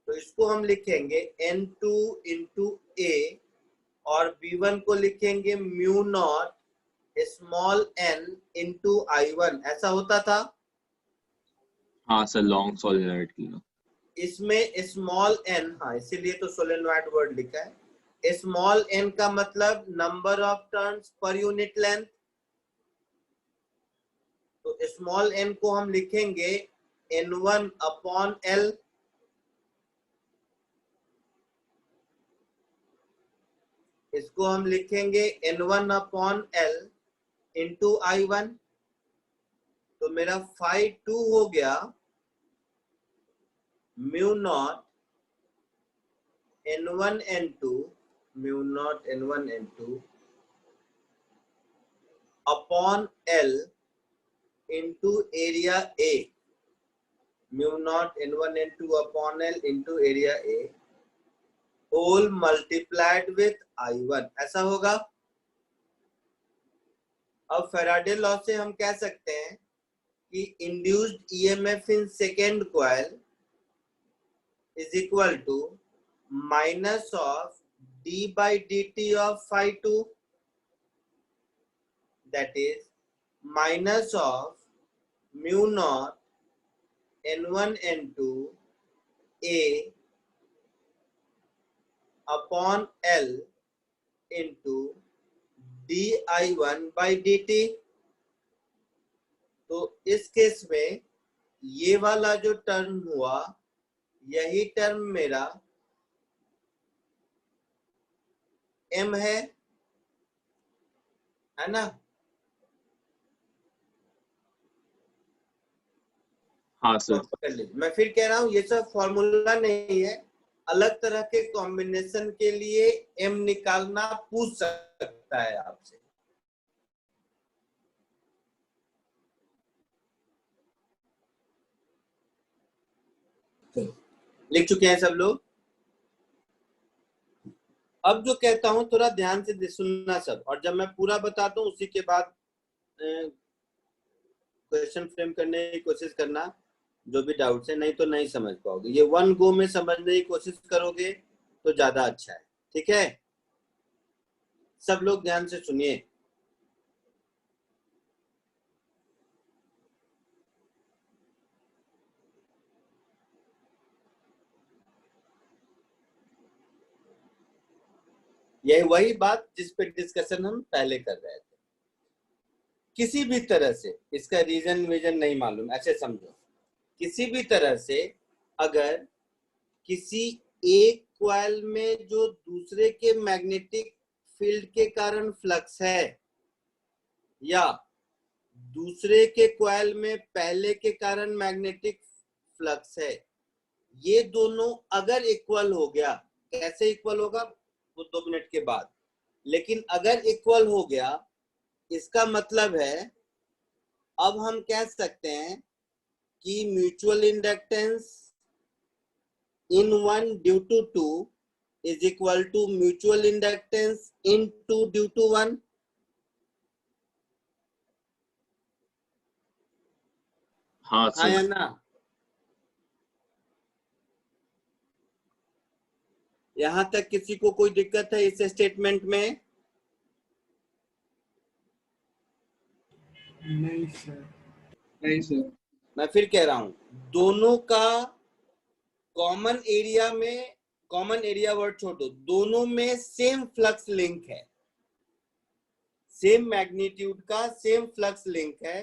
तो इसको हम लिखेंगे N2 इंटू A और B1 को लिखेंगे mu naught small n into I1, ऐसा होता था। हाँ सर, लॉन्ग सोलेनॉइड के लिए। इसमें स्मॉल n, हाँ इसीलिए तो सोलेनॉइड वर्ड लिखा है। स्मॉल n का मतलब number of turns per unit length. तो स्मॉल n को हम लिखेंगे N1 अपॉन L। इसको हम लिखेंगे N1 upon L into I1। तो मेरा phi 2 हो गया mu naught N1 N2, mu naught N1 N2 upon L into area A, mu naught N1 N2 upon L into area A whole multiplied with I1, ऐसा होगा। अब Faraday law से हम कह सकते हैं कि induced EMF in second coil is equal to minus of d by dt of phi 2, that is minus of mu naught N1 N2 A upon L into di1 by dt। तो इस case में ये वाला जो term हुआ, यही term मेरा m है ना? हाँ सर। पकड़ लीजिए, मैं फिर कह रहा हूँ ये सब फॉर्मूला नहीं है, अलग तरह के कॉम्बिनेशन के लिए m निकालना पूछ सकता है आपसे। लिख चुके हैं सब लोग? अब जो कहता हूं थोड़ा ध्यान से सुनना सब, और जब मैं पूरा बताता हूं उसी के बाद क्वेश्चन फ्रेम करने की कोशिश करना, जो भी डाउट्स है, नहीं तो नहीं समझ पाओगे। ये वन गो में समझने की कोशिश करोगे तो ज्यादा अच्छा है, ठीक है? सब लोग ध्यान से सुनिए। यही वही बात जिस पे डिस्कशन हम पहले कर रहे थे। किसी भी तरह से इसका रीजन विजन नहीं मालूम, ऐसे समझो, किसी भी तरह से अगर किसी एक कॉइल में जो दूसरे के मैग्नेटिक फील्ड के कारण फ्लक्स है, या दूसरे के कॉइल में पहले के कारण मैग्नेटिक फ्लक्स है, ये दोनों अगर इक्वल हो गया, कैसे इक्वल होगा वो 2 मिनट के बाद, लेकिन अगर इक्वल हो गया इसका मतलब है अब हम कह सकते हैं कि mutual inductance in 1 due to 2 is equal to mutual inductance in 2 due to 1. हाँ हाँ या सर। ना? यहां तक किसी को कोई दिक्कत है इस स्टेटमेंट में? नहीं सर। नहीं सर। मैं फिर कह रहा हूं, दोनों का कॉमन एरिया में, कॉमन एरिया वर्ड छोड़ो, दोनों में सेम फ्लक्स लिंक है, सेम मैग्नीट्यूड का सेम फ्लक्स लिंक है,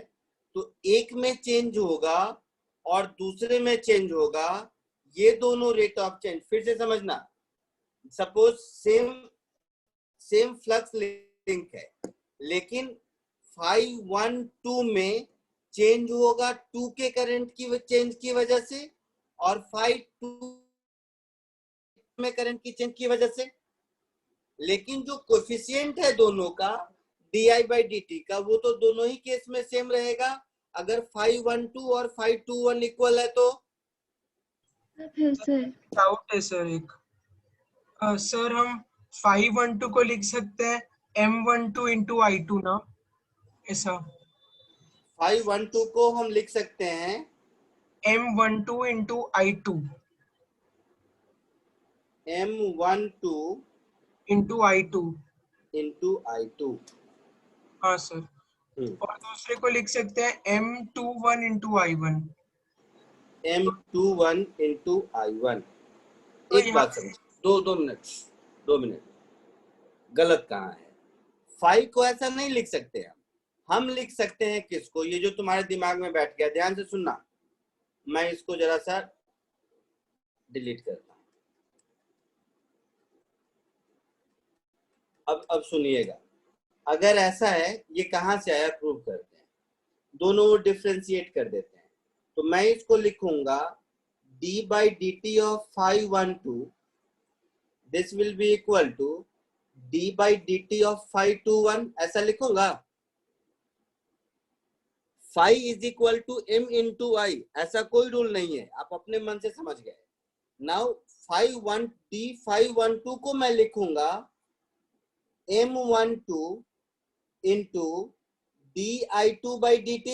तो एक में चेंज होगा और दूसरे में चेंज होगा, ये दोनों रेट ऑफ चेंज, फिर से समझना, सपोज सेम फ्लक्स लिंक है, लेकिन 512 में चेंज होगा 2 के करंट की चेंज की वजह से, और 52 में करंट की चेंज की वजह से, लेकिन जो कोफिशिएंट है दोनों का di/dt का, वो तो दोनों ही केस में सेम रहेगा। अगर 512 और 521 इक्वल है तो फिर से डाउट है सर एक। सर हम 512 को लिख सकते हैं M12 into I2 ना, ऐसा? 512 को हम लिख सकते हैं M12 into I2 M12 into I2। into I2। हाँ सर। और दूसरे को लिख सकते हैं M21 into I1। M21 into I1। तो एक बात समझ, 2 मिनट, गलत कहाँ है? 5 को ऐसा नहीं लिख सकते हम लिख सकते हैं किसको? ये जो तुम्हारे दिमाग में बैठ गया, ध्यान से सुनना, मैं इसको जरा सा डिलीट करता हूं। अब सुनिएगा, अगर ऐसा है, ये कहां से आया प्रूव करते हैं, दोनों डिफरेंशिएट कर देते हैं, तो मैं इसको लिखूंगा d/dt of 512, this will be equal to d/dt of 521, ऐसा लिखूंगा। 5 is equal to m into I, ऐसा कोई रूल नहीं है, आप अपने मन से समझ गए। नाउ 512 को मैं लिखूंगा m12 into di2/dt,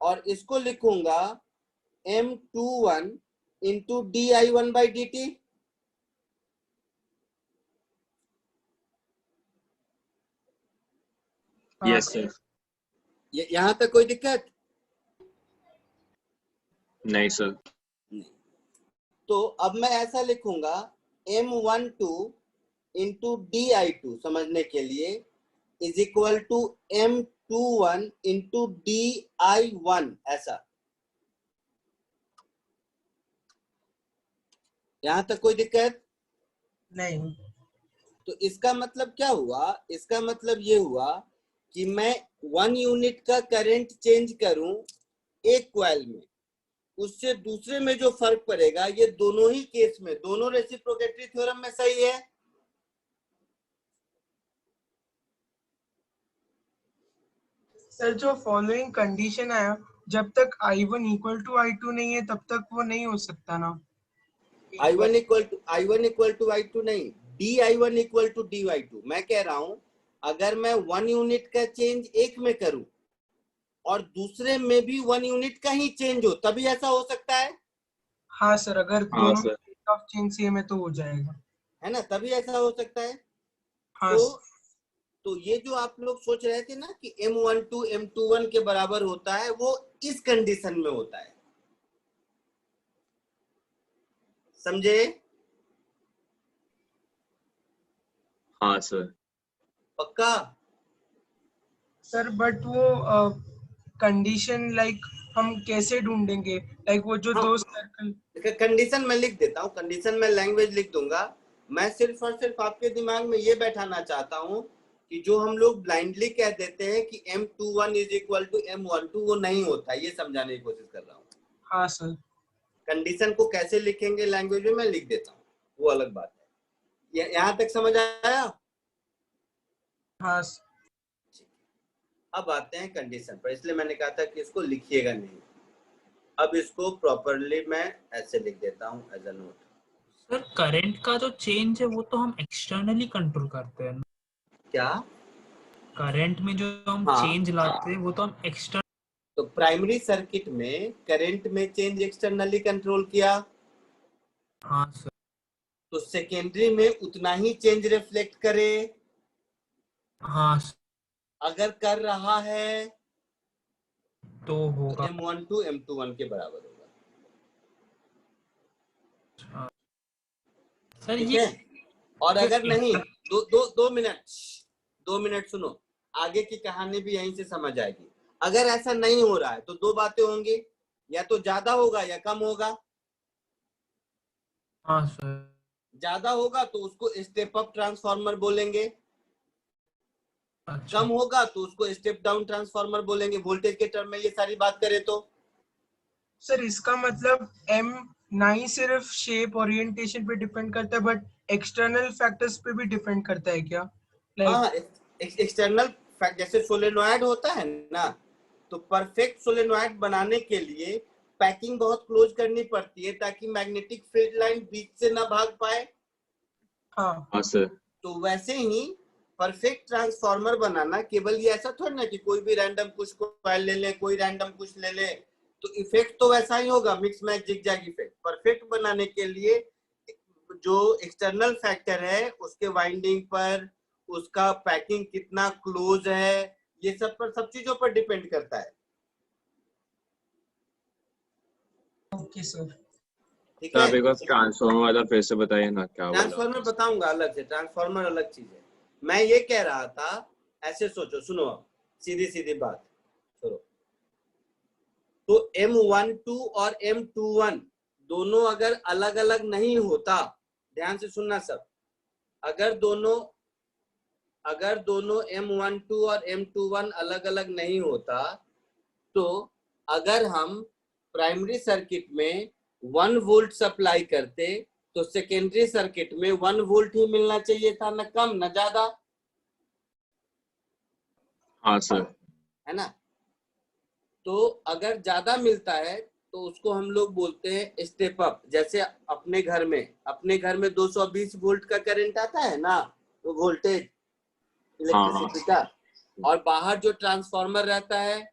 और इसको लिखूंगा m21 into di1/dt। Yes sir. यहां तक कोई दिक्कत नहीं सर। तो अब मैं ऐसा लिखूंगा m12 into di2 समझने के लिए is equal to m21 into di1, ऐसा। यहाँ तक कोई दिक्कत? नहीं। तो इसका मतलब क्या हुआ? इसका मतलब ये हुआ कि मैं 1 यूनिट का करंट चेंज करूं एक कॉइल में, उससे दूसरे में जो फर्क पड़ेगा, ये दोनों ही केस में, दोनों रेसिप्रोकेटिंग थ्योरम में सही है। सर जो फॉलोइंग कंडीशन आया, जब तक I1 इक्वल टू I2 नहीं है तब तक वो नहीं हो सकता ना। I1 इक्वल टू I2 नहीं, DI1 इक्वल टू DY2। मैं कह रहा हूं अगर मैं 1 यूनिट का चेंज एक में करूं और दूसरे में भी 1 यूनिट का ही चेंज हो, तभी ऐसा हो सकता है। हाँ सर, अगर हाँ दोनों sir. Rate of change same है तो हो जाएगा। है ना, तभी ऐसा हो सकता है। हाँ तो ये जो आप लोग सोच रहे थे ना कि M12 M21 के बराबर होता है, वो इस कंडीशन में होता है, समझे? हाँ सर। पक्का? सर बट वो कंडीशन लाइक हम कैसे ढूंढेंगे, लाइक वो जो हाँ। दो सर्कल। कंडीशन मैं लिख देता हूँ, कंडीशन में लैंग्वेज लिख दूंगा। मैं सिर्फ और सिर्फ आपके दिमाग में ये बैठाना चाहता हूँ कि जो हम लोग ब्लाइंडली कह देते हैं कि M21 is equal to M12, वो नहीं होता, ये समझाने की कोशिश कर रहा हूँ। हाँ सर। कंडीशन को कैसे लिखेंगे लैंग्वेज में मैं लिख देता हूँ, वो अलग बात है। यहाँ तक समझ आया? हाँ अब आते हैं कंडीशन पर, इसलिए मैंने कहा था कि इसको लिखिएगा नहीं। अब इसको प्रॉपरली मैं ऐसे लिख देता हूँ as a note. Sir current का जो चेंज है वो तो हम एक्सटर्नली कंट्रोल करते हैं ना? क्या? करंट में जो हम हाँ। चेंज लाते हैं वो तो हम एक्सटर्नल। तो प्राइमरी सर्किट में करंट में चेंज एक्सटर्नली कंट्रोल किया, हाँ सर। तो सेकेंडरी में उतना ही चेंज रिफ्लेक्ट करे। हाँ सर, अगर कर रहा है तो होगा। तो M12 M21 के बराबर होगा। सर ठीक ये है? और अगर नहीं, दो मिनट सुनो, आगे की कहानी भी यहीं से समझ आएगी। अगर ऐसा नहीं हो रहा है तो दो बातें होंगी, या तो ज्यादा होगा या कम होगा। हाँ सर। ज्यादा होगा तो उसको स्टेप अप ट्रांसफार्मर बोलेंगे, अच्छा। कम होगा तो उसको स्टेप डाउन ट्रांसफार्मर बोलेंगे, वोल्टेज के टर्म में ये सारी बात करें तो। सर इसका मतलब M ना ही सिर्फ शेप ओरिएंटेशन पे डिपेंड करता है बट एक्सटर्नल फैक्टर्स पे भी डिपेंड करता है क्या? हाँ, एक्सटर्नल फैक्ट, जैसे सोलेनॉइड होता है ना, तो परफेक्ट सोलेनॉइड बनाने के लिए पैकिंग बहुत क्लोज करनी पड़ती है ताकि मैग्नेटिक फील्ड लाइन बीच से ना भाग पाए। हाँ सर। तो वैसे ही परफेक्ट ट्रांसफार्मर बनाना केवल ये ऐसा थोड़ा ना कि कोई भी रैंडम कुछ कॉइल ले ले, कोई रैंडम कुछ ले ले, तो इफेक्ट तो वैसा ही होगा, mix match zigzag effect. Perfect बनाने के लिए जो एक्सटर्नल फैक्टर है उसके वाइंडिंग पर, उसका पैकिंग कितना क्लोज है, ये सब पर, सब चीजों पर डिपेंड करता है। Okay sir. ठीक तो है? आप एक बार ट्रांसफॉर्मर वाला फिर से बताइए ना, क्या बोला? ट्रांसफार्मर बताऊंगा अलग से, ट्रांसफार्मर अलग चीज है। मैं ये कह रहा था, ऐसे सोचो, सुनो, सीधी सीधी बात सुनो। तो M12 और M21 दोनों अगर अलग अलग नहीं होता, ध्यान से सुनना सब, अगर दोनों M12 और M21 अलग अलग नहीं होता, तो अगर हम प्राइमरी सर्किट में 1 वोल्ट सप्लाई करते तो सेकेंडरी सर्किट में 1 वोल्ट ही मिलना चाहिए था, न कम न ज्यादा। हाँ सर। है ना? तो अगर ज्यादा मिलता है तो उसको हम लोग बोलते हैं स्टेप अप। जैसे अपने घर में 220 वोल्ट का करंट आता है ना, वो वोल्टेज इलेक्ट्रिसिटी का, और बाहर जो ट्रांसफार्मर रहता है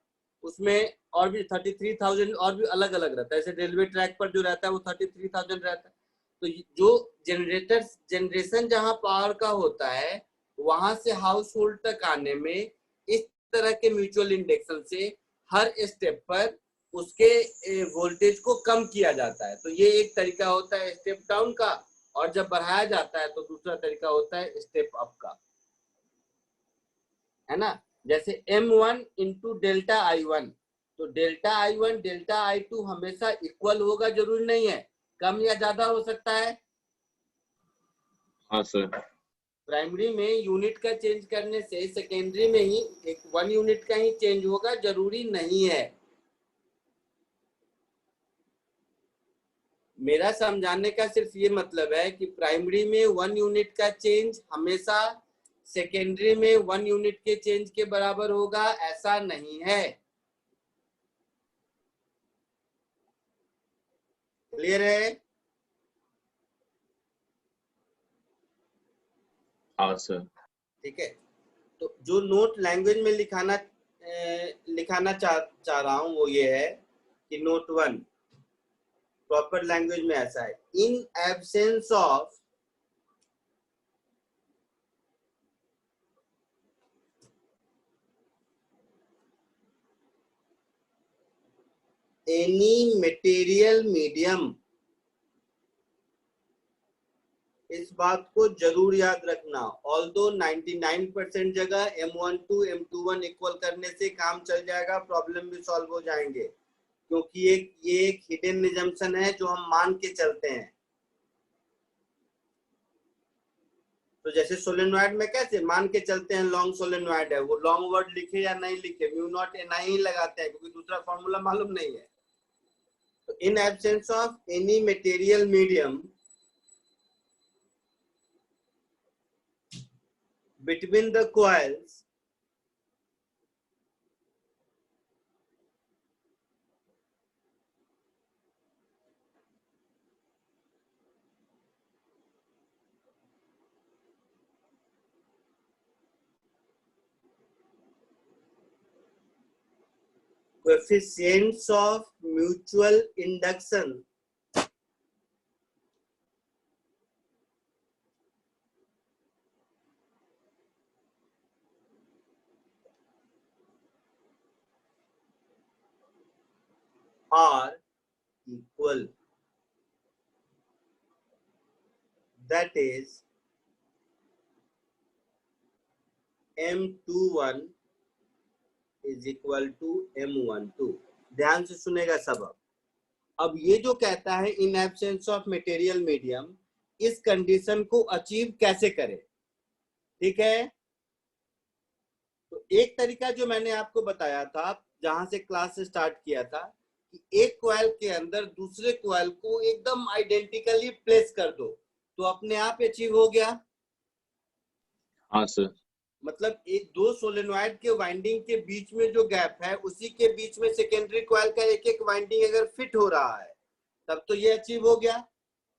उसमें और भी 33,000 और भी अलग अलग रहता है। जैसे रेलवे ट्रैक पर जो रहता है वो 33,000 रहता है। तो जो जनरेशन जहां पावर का होता है, वहां से हाउस होल्ड तक आने में इस तरह के म्यूचुअल इंडक्शन से हर स्टेप पर उसके वोल्टेज को कम किया जाता है। तो ये एक तरीका होता है स्टेप डाउन का, और जब बढ़ाया जाता है तो दूसरा तरीका होता है स्टेप अप का। है ना? जैसे M1 इंटू डेल्टा I1, तो डेल्टा I1 डेल्टा I2 हमेशा इक्वल होगा जरूरी नहीं है, कम या ज्यादा हो सकता है? हाँ सर। प्राइमरी में यूनिट का चेंज करने से सेकेंडरी में ही एक 1 यूनिट का ही चेंज होगा, जरूरी नहीं है। मेरा समझाने का सिर्फ ये मतलब है कि प्राइमरी में 1 यूनिट का चेंज हमेशा सेकेंडरी में 1 यूनिट के चेंज के बराबर होगा, ऐसा नहीं है। क्लियर है? हाँ सर। ठीक है, तो जो नोट लैंग्वेज में लिखाना चाह रहा हूं वो ये है कि नोट 1 प्रॉपर लैंग्वेज में ऐसा है, in absence of any material medium. इस बात को जरूर याद रखना। ऑल्दो 99% जगह M12 M21 इक्वल करने से काम चल जाएगा, प्रॉब्लम भी सॉल्व हो जाएंगे, क्योंकि ये एक हिडन अजम्पशन है जो हम मान के चलते हैं। तो जैसे सोलेनॉइड में कैसे मान के चलते हैं लॉन्ग सोलेनॉइड है, वो लॉन्ग वर्ड लिखे या नहीं लिखे, म्यू नॉट एन ही लगाते हैं क्योंकि दूसरा फॉर्मूला मालूम नहीं है। तो in absence of any material medium between the coils, coefficients of mutual induction are equal, that is M21 is equal to M12। ध्यान से सुनेगा सब। अब ये जो कहता है in absence of material medium, इस कंडीशन को अचीव कैसे करें? ठीक है, तो एक तरीका जो मैंने आपको बताया था जहां से क्लास स्टार्ट किया था कि एक कॉइल के अंदर दूसरे कॉइल को एकदम आइडेंटिकली प्लेस कर दो तो अपने आप अचीव हो गया। हाँ सर। मतलब एक दो सोलेनॉइड के वाइंडिंग के बीच में जो गैप है उसी के बीच में सेकेंडरी कॉइल का एक एक वाइंडिंग अगर फिट हो रहा है तब तो ये अचीव हो गया।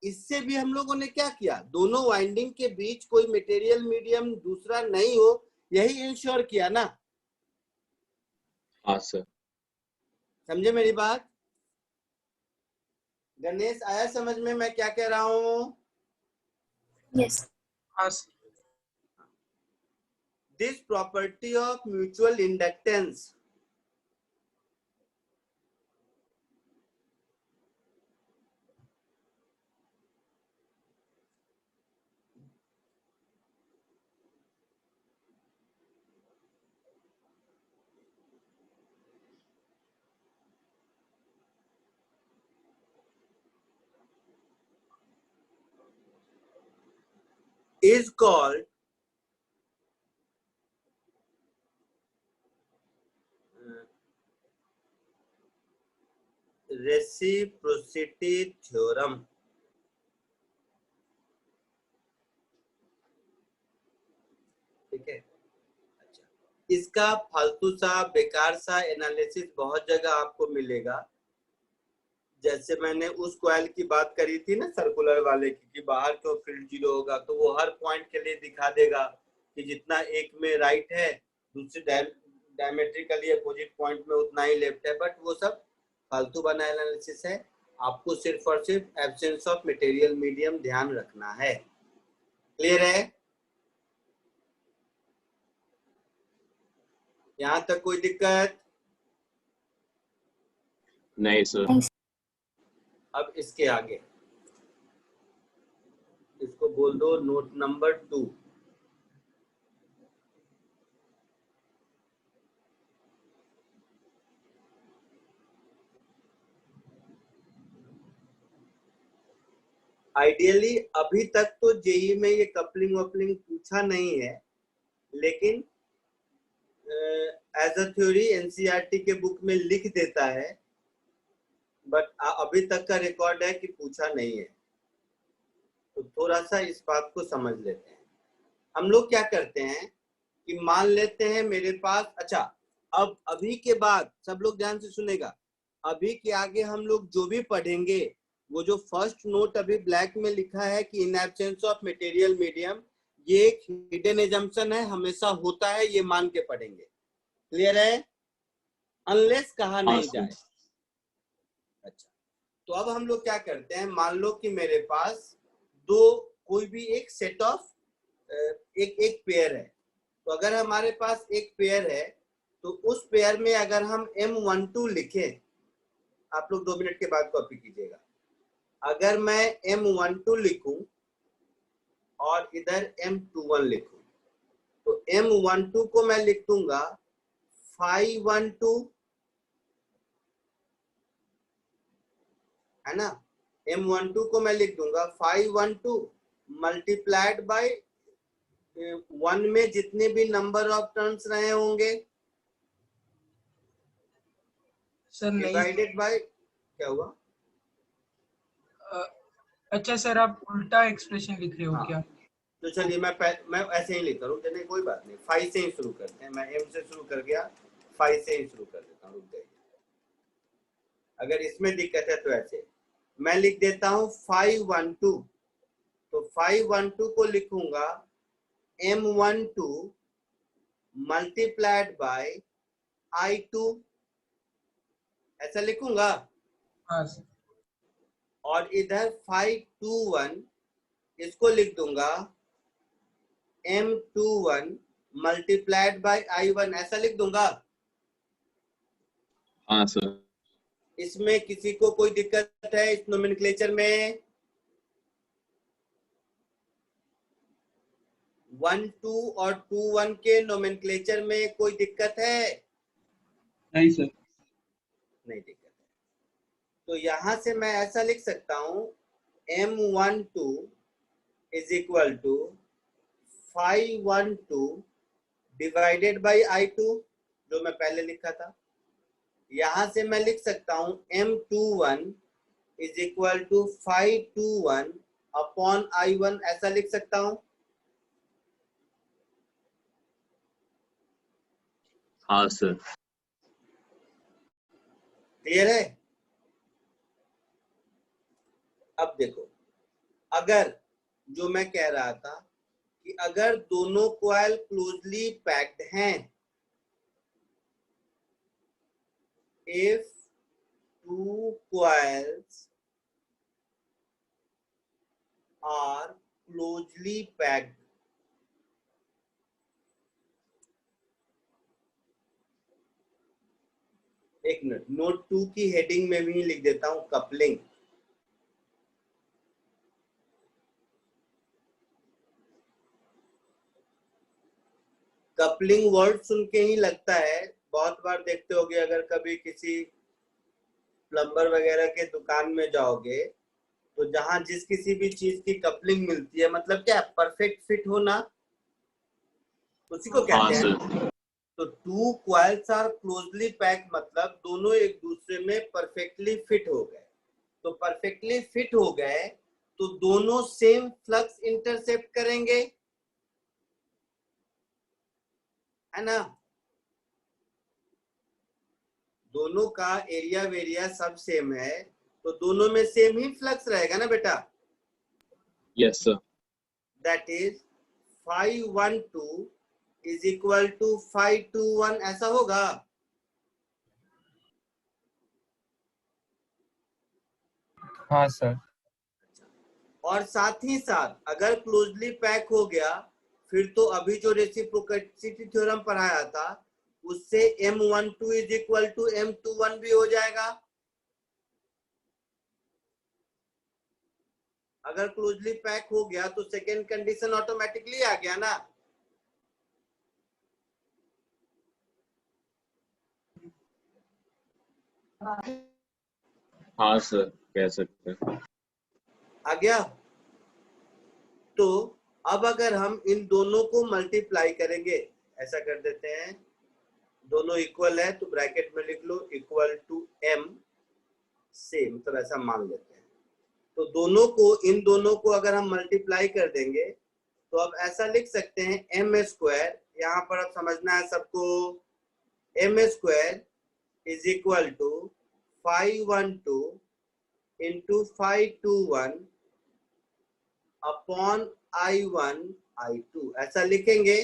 इससे भी हम लोगों ने क्या किया, दोनों वाइंडिंग के बीच कोई मटेरियल मीडियम दूसरा नहीं हो, यही इंश्योर किया ना। हाँ सर। समझे मेरी बात? गणेश, आया समझ में मैं क्या कह रहा हूं? Yes. हाँ This property of mutual inductance is called reciprocity theorem। ठीक है, अच्छा, इसका फालतू सा बेकार सा एनालिसिस बहुत जगह आपको मिलेगा। जैसे मैंने उस कॉइल की बात करी थी ना सर्कुलर वाले की कि बाहर क्यों फील्ड 0 होगा, तो वो हर पॉइंट के लिए दिखा देगा कि जितना एक में राइट है दूसरे डायमेट्रिकली अपोजिट पॉइंट में उतना ही लेफ्ट है, बट वो सब फालतू बना एनालिसिस है। आपको सिर्फ और सिर्फ एब्सेंस ऑफ मटेरियल मीडियम ध्यान रखना है। क्लियर है? यहाँ तक कोई दिक्कत? नहीं सर। अब इसके आगे इसको बोल दो नोट नंबर 2। आइडियली अभी तक तो जेई में ये कपलिंग वपलिंग पूछा नहीं है, लेकिन एज अ थ्योरी एनसीईआरटी के बुक में लिख देता है, बट अभी तक का रिकॉर्ड है कि पूछा नहीं है। तो थोड़ा सा इस बात को समझ लेते हैं। हम लोग क्या करते हैं कि मान लेते हैं मेरे पास, अच्छा अब अभी के बाद सब लोग ध्यान से सुनेगा, अभी के आगे हम लोग जो भी पढ़ेंगे वो जो फर्स्ट नोट अभी ब्लैक में लिखा है कि in absence of material medium, ये एक हिडन एजम्पशन है, हमेशा होता है, ये मान के पढ़ेंगे। क्लियर है? अनलेस कहा नहीं जाए। अच्छा, तो अब हम लोग क्या करते हैं, मान लो कि मेरे पास कोई भी एक सेट ऑफ एक पेयर है। तो अगर हमारे पास एक पेयर है तो उस पेयर में अगर हम M12 लिखें, आप लोग 2 मिनट के बाद कॉपी कीजिएगा, अगर मैं M12 लिखूं और इधर M21 लिखूं, तो M12 को मैं लिख दूंगा 512, है ना। M12 को मैं लिख दूंगा 512 मल्टीप्लाइड बाय 1 में जितने भी नंबर ऑफ टर्न्स रहे होंगे सर नहीं, डिवाइडेड बाय, क्या हुआ? अच्छा सर आप उल्टा एक्सप्रेशन लिख रहे हो हाँ। क्या? तो चलिए मैं ऐसे ही लिखता हूँ, चलिए कोई बात नहीं, 5 से ही शुरू करते हैं। मैं M से शुरू कर गया, 5 से ही शुरू कर देता हूँ, रुक जाइए। अगर इसमें दिक्कत है तो ऐसे मैं लिख देता हूँ 512, तो 512 को लिखूंगा M12 मल्टीप्लाइड बाय I2, ऐसा लिखूंगा। हाँ सर। और इधर 521 इसको लिख दूंगा M21 मल्टीप्लाइड बाय I1, ऐसा लिख दूंगा। हाँ सर। इसमें किसी को कोई दिक्कत है इस नोमेनक्लेचर में? 1 2 और 2 1 के नोमेनक्लेचर में कोई दिक्कत है? नहीं सर। नहीं दिक्कत है। तो यहां से मैं ऐसा लिख सकता हूं M12 is equal to 512 divided by I2, जो मैं पहले लिखा था। यहां से मैं लिख सकता हूं M21 is equal to 521 upon I1, ऐसा लिख सकता हूं। हाँ सर। क्लियर है? अब देखो, अगर जो मैं कह रहा था कि अगर दोनों कॉइल क्लोजली पैक्ड हैं, if two coils are closely packed, एक मिनट, नोट 2 की हेडिंग में भी लिख देता हूं कपलिंग। कपलिंग वर्ड सुन के ही लगता है, बहुत बार देखते होगे, अगर कभी किसी प्लम्बर वगैरह के दुकान में जाओगे तो जहां जिस किसी भी चीज की कपलिंग मिलती है, मतलब क्या, परफेक्ट फिट होना, उसी को कहते हैं। तो two coils are closely packed, मतलब दोनों एक दूसरे में परफेक्टली फिट हो गए। तो परफेक्टली फिट हो गए तो दोनों सेम फ्लक्स इंटरसेप्ट करेंगे, है ना। दोनों का एरिया वेरिया सब सेम है, तो दोनों में सेम ही फ्लक्स रहेगा ना बेटा। Yes sir. That is 512 is equal to 521, ऐसा होगा। हाँ सर। और साथ ही साथ अगर क्लोजली पैक हो गया, फिर तो अभी जो रेसिप्रोसिटी थ्योरम पढ़ाया था उससे M12 is equal to M21 भी हो जाएगा। अगर क्लोजली पैक हो गया तो सेकेंड कंडीशन ऑटोमेटिकली आ गया ना। हाँ सर, कह सकते हैं। आ गया। तो अब अगर हम इन दोनों को मल्टीप्लाई करेंगे, ऐसा कर देते हैं, दोनों इक्वल है तो ब्रैकेट में लिख लो इक्वल टू m से, मतलब ऐसा मान लेते हैं। तो दोनों को, इन दोनों को अगर हम मल्टीप्लाई कर देंगे तो अब ऐसा लिख सकते हैं m स्क्वायर, यहाँ पर अब समझना है सबको, m square is equal to 512 into 521 upon I1 I2, ऐसा लिखेंगे।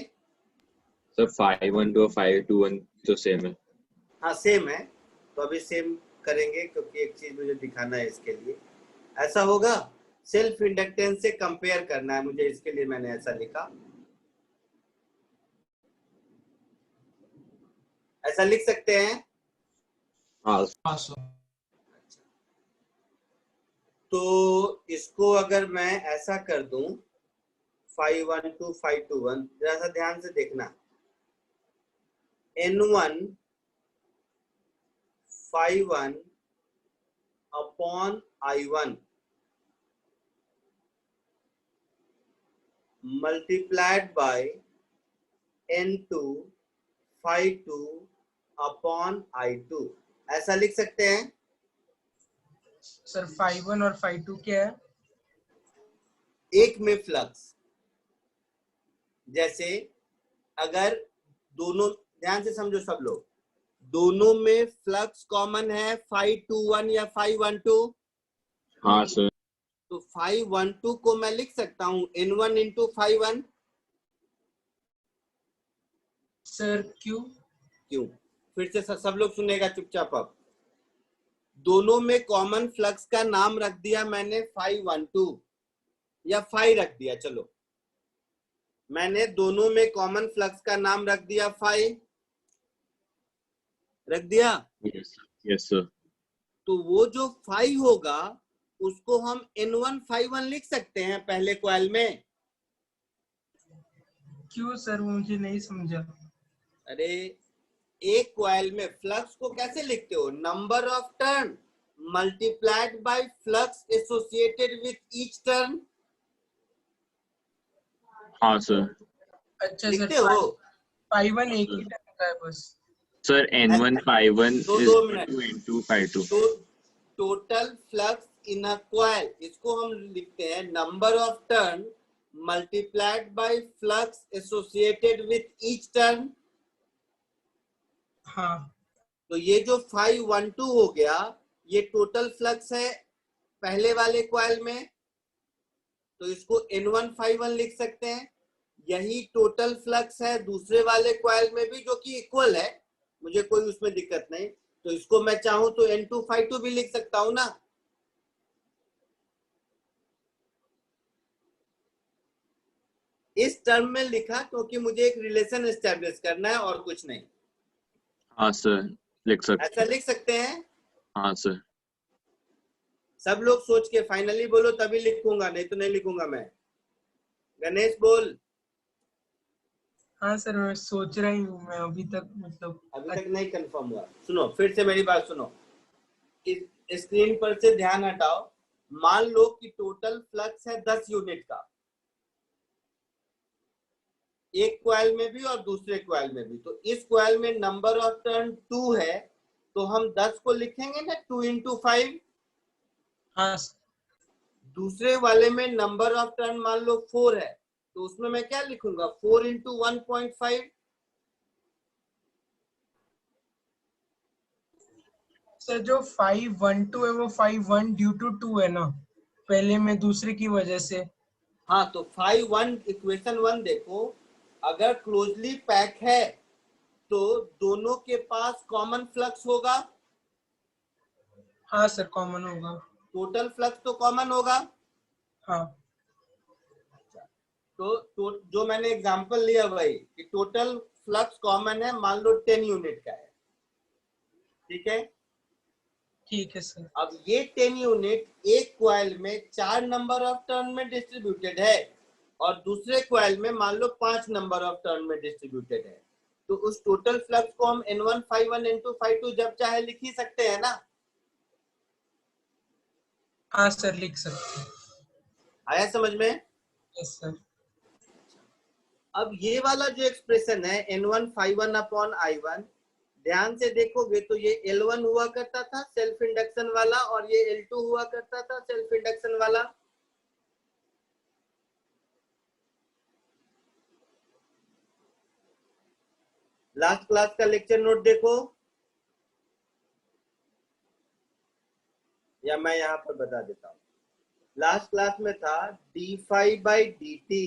सर 512 और 521 तो सेम है। हाँ सेम है, तो अभी सेम करेंगे क्योंकि एक चीज मुझे दिखाना है इसके लिए। ऐसा होगा, सेल्फ इंडक्टेंस से कंपेयर करना है मुझे, इसके लिए मैंने ऐसा लिखा। ऐसा लिख सकते हैं। हाँ तो इसको अगर मैं ऐसा कर दूं 512 521, जरा सा ध्यान से देखना, N1 5 upon I1 multiplied by N2 5 upon I2, ऐसा लिख सकते हैं। सर 5-1 और 5-2 क्या है? एक में फ्लक्स, जैसे अगर दोनों, ध्यान से समझो सब लोग, दोनों में फ्लक्स कॉमन है 521 या 512। हाँ सर। तो 512 को मैं लिख सकता हूं N1 इंटू 5-1। सर क्यों? क्यों? फिर से सब लोग सुनेगा चुपचाप। अब दोनों में कॉमन फ्लक्स का नाम रख दिया मैंने 512 या 5 रख दिया, चलो मैंने दोनों में कॉमन फ्लक्स का नाम रख दिया 5 रख दिया। Yes sir. तो वो जो 5 होगा उसको हम N1 5-1 लिख सकते हैं पहले कॉइल में। क्यों सर, मुझे नहीं समझा। अरे एक कॉइल में फ्लक्स को कैसे लिखते हो? Number of turn multiplied by flux associated with each turn. हाँ सर। अच्छा लिखते सर, हो? 5-1 एक ही टर्न का है बस। सर N1 5-1 दो is मिनट। N2 5-2। तो total flux in a coil, इसको हम लिखते हैं number of turn multiplied by flux associated with each turn. हाँ। तो ये जो 512 हो गया, ये टोटल फ्लक्स है पहले वाले कॉइल में, तो इसको N1 5-1 लिख सकते हैं। यही टोटल फ्लक्स है दूसरे वाले कॉइल में भी, जो कि इक्वल है, मुझे कोई उसमें दिक्कत नहीं। तो इसको मैं चाहूं तो N2 5-2 भी लिख सकता हूं ना। इस टर्म में लिखा क्योंकि मुझे एक रिलेशन एस्टेब्लिश करना है और कुछ नहीं। हाँ सर, लिख सकते। ऐसा लिख सकते हैं। हाँ सर। सब लोग सोच के फाइनली बोलो, तभी लिखूंगा, नहीं तो नहीं लिखूंगा मैं। गणेश बोल। हाँ सर, मैं सोच रही हूँ, मैं अभी तक मतलब अभी तक नहीं कंफर्म हुआ। सुनो फिर से मेरी बात सुनो, स्क्रीन पर से ध्यान हटाओ। मान लो कि टोटल फ्लक्स है 10 यूनिट का, एक कॉइल में भी और दूसरे कॉइल में भी। तो इस कॉइल में नंबर ऑफ टर्न 2 है, तो हम 10 को लिखेंगे ना 2 इंटू 5। हाँ। दूसरे वाले में नंबर ऑफ टर्न मान लो 4 है, तो उसमें मैं क्या लिखूंगा 4 इंटू 1.5। सर जो 512 है वो 5-1 ड्यू टू 2 है ना, पहले में दूसरे की वजह से। हाँ, तो 5-1 इक्वेशन 1 देखो, अगर क्लोजली पैक है तो दोनों के पास कॉमन फ्लक्स होगा। हाँ सर, कॉमन होगा। टोटल फ्लक्स तो कॉमन होगा। हाँ। तो जो मैंने एग्जांपल लिया वही कि टोटल फ्लक्स कॉमन है, मान लो 10 यूनिट का है, ठीक है। ठीक है सर। अब ये 10 यूनिट एक कॉइल में 4 नंबर ऑफ टर्न में डिस्ट्रीब्यूटेड है और दूसरे कॉइल में मान लो 5 नंबर ऑफ टर्न में डिस्ट्रीब्यूटेड है। तो उस टोटल फ्लक्स को हम N1 5-1 N2 5-2 जब चाहे लिख ही सकते हैं ना। हाँ सर, लिख सकते हैं। आया समझ में? Yes sir. अब ये वाला जो एक्सप्रेशन है N1 phi1 अपॉन I1, ध्यान से देखोगे तो ये L1 हुआ करता था सेल्फ इंडक्शन वाला और ये L2 हुआ करता था सेल्फ इंडक्शन वाला। लास्ट क्लास का लेक्चर नोट देखो, या मैं यहां पर बता देता हूं। लास्ट क्लास में था d phi by d t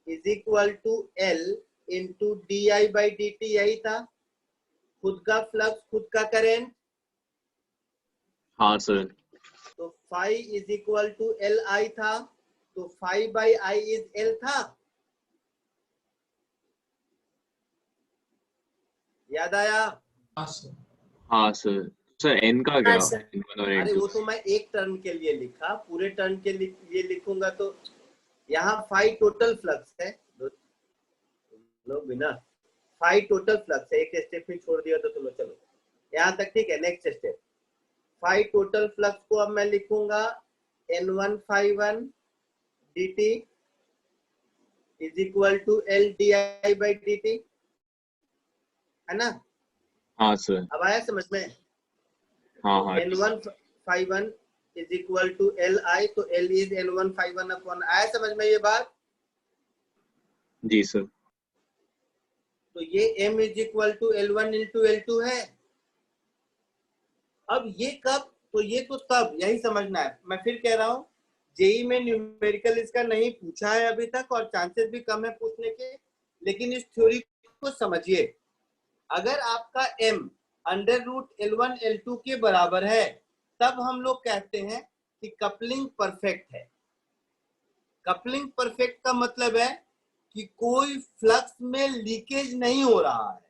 is equal to L into d I by d t, यही था। खुद का फ्लक्स खुद का करंट, हाँ सर। तो phi is equal to L I था, तो phi by I is L था। याद आया? हाँ सर। हाँ सर। सर एन का क्या? हाँ, सर। N1 और अरे N2? वो तो मैं एक टर्म के लिए लिखा, पूरे टर्म के लिए लिखूंगा तो यहाँ फाई टोटल फ्लक्स है, लोग बिना फाई टोटल फ्लक्स है। एक स्टेप में छोड़ दिया तो चलो यहाँ तक, ठीक है। Next step, phi total flux को अब मैं लिखूंगा N1 phi1 dt is equal to L d I by d t, है ना? हाँ सर। अब आया समझ में? हाँ। N1 phi1 is equal to L I, तो L is N1 phi1 upon, आया समझ में ये बात? जी सर। तो ये m is equal to L1 into L2 है। अब ये कब, तो ये तो तब, यही समझना है। मैं फिर कह रहा हूँ, जेई में न्यूमेरिकल इसका नहीं पूछा है अभी तक और चांसेस भी कम है पूछने के, लेकिन इस थ्योरी को समझिए। अगर आपका m under root L1 L2 के बराबर है, तब हम लोग कहते हैं कि कपलिंग परफेक्ट है। कपलिंग परफेक्ट का मतलब है कि कोई फ्लक्स में लीकेज नहीं हो रहा है।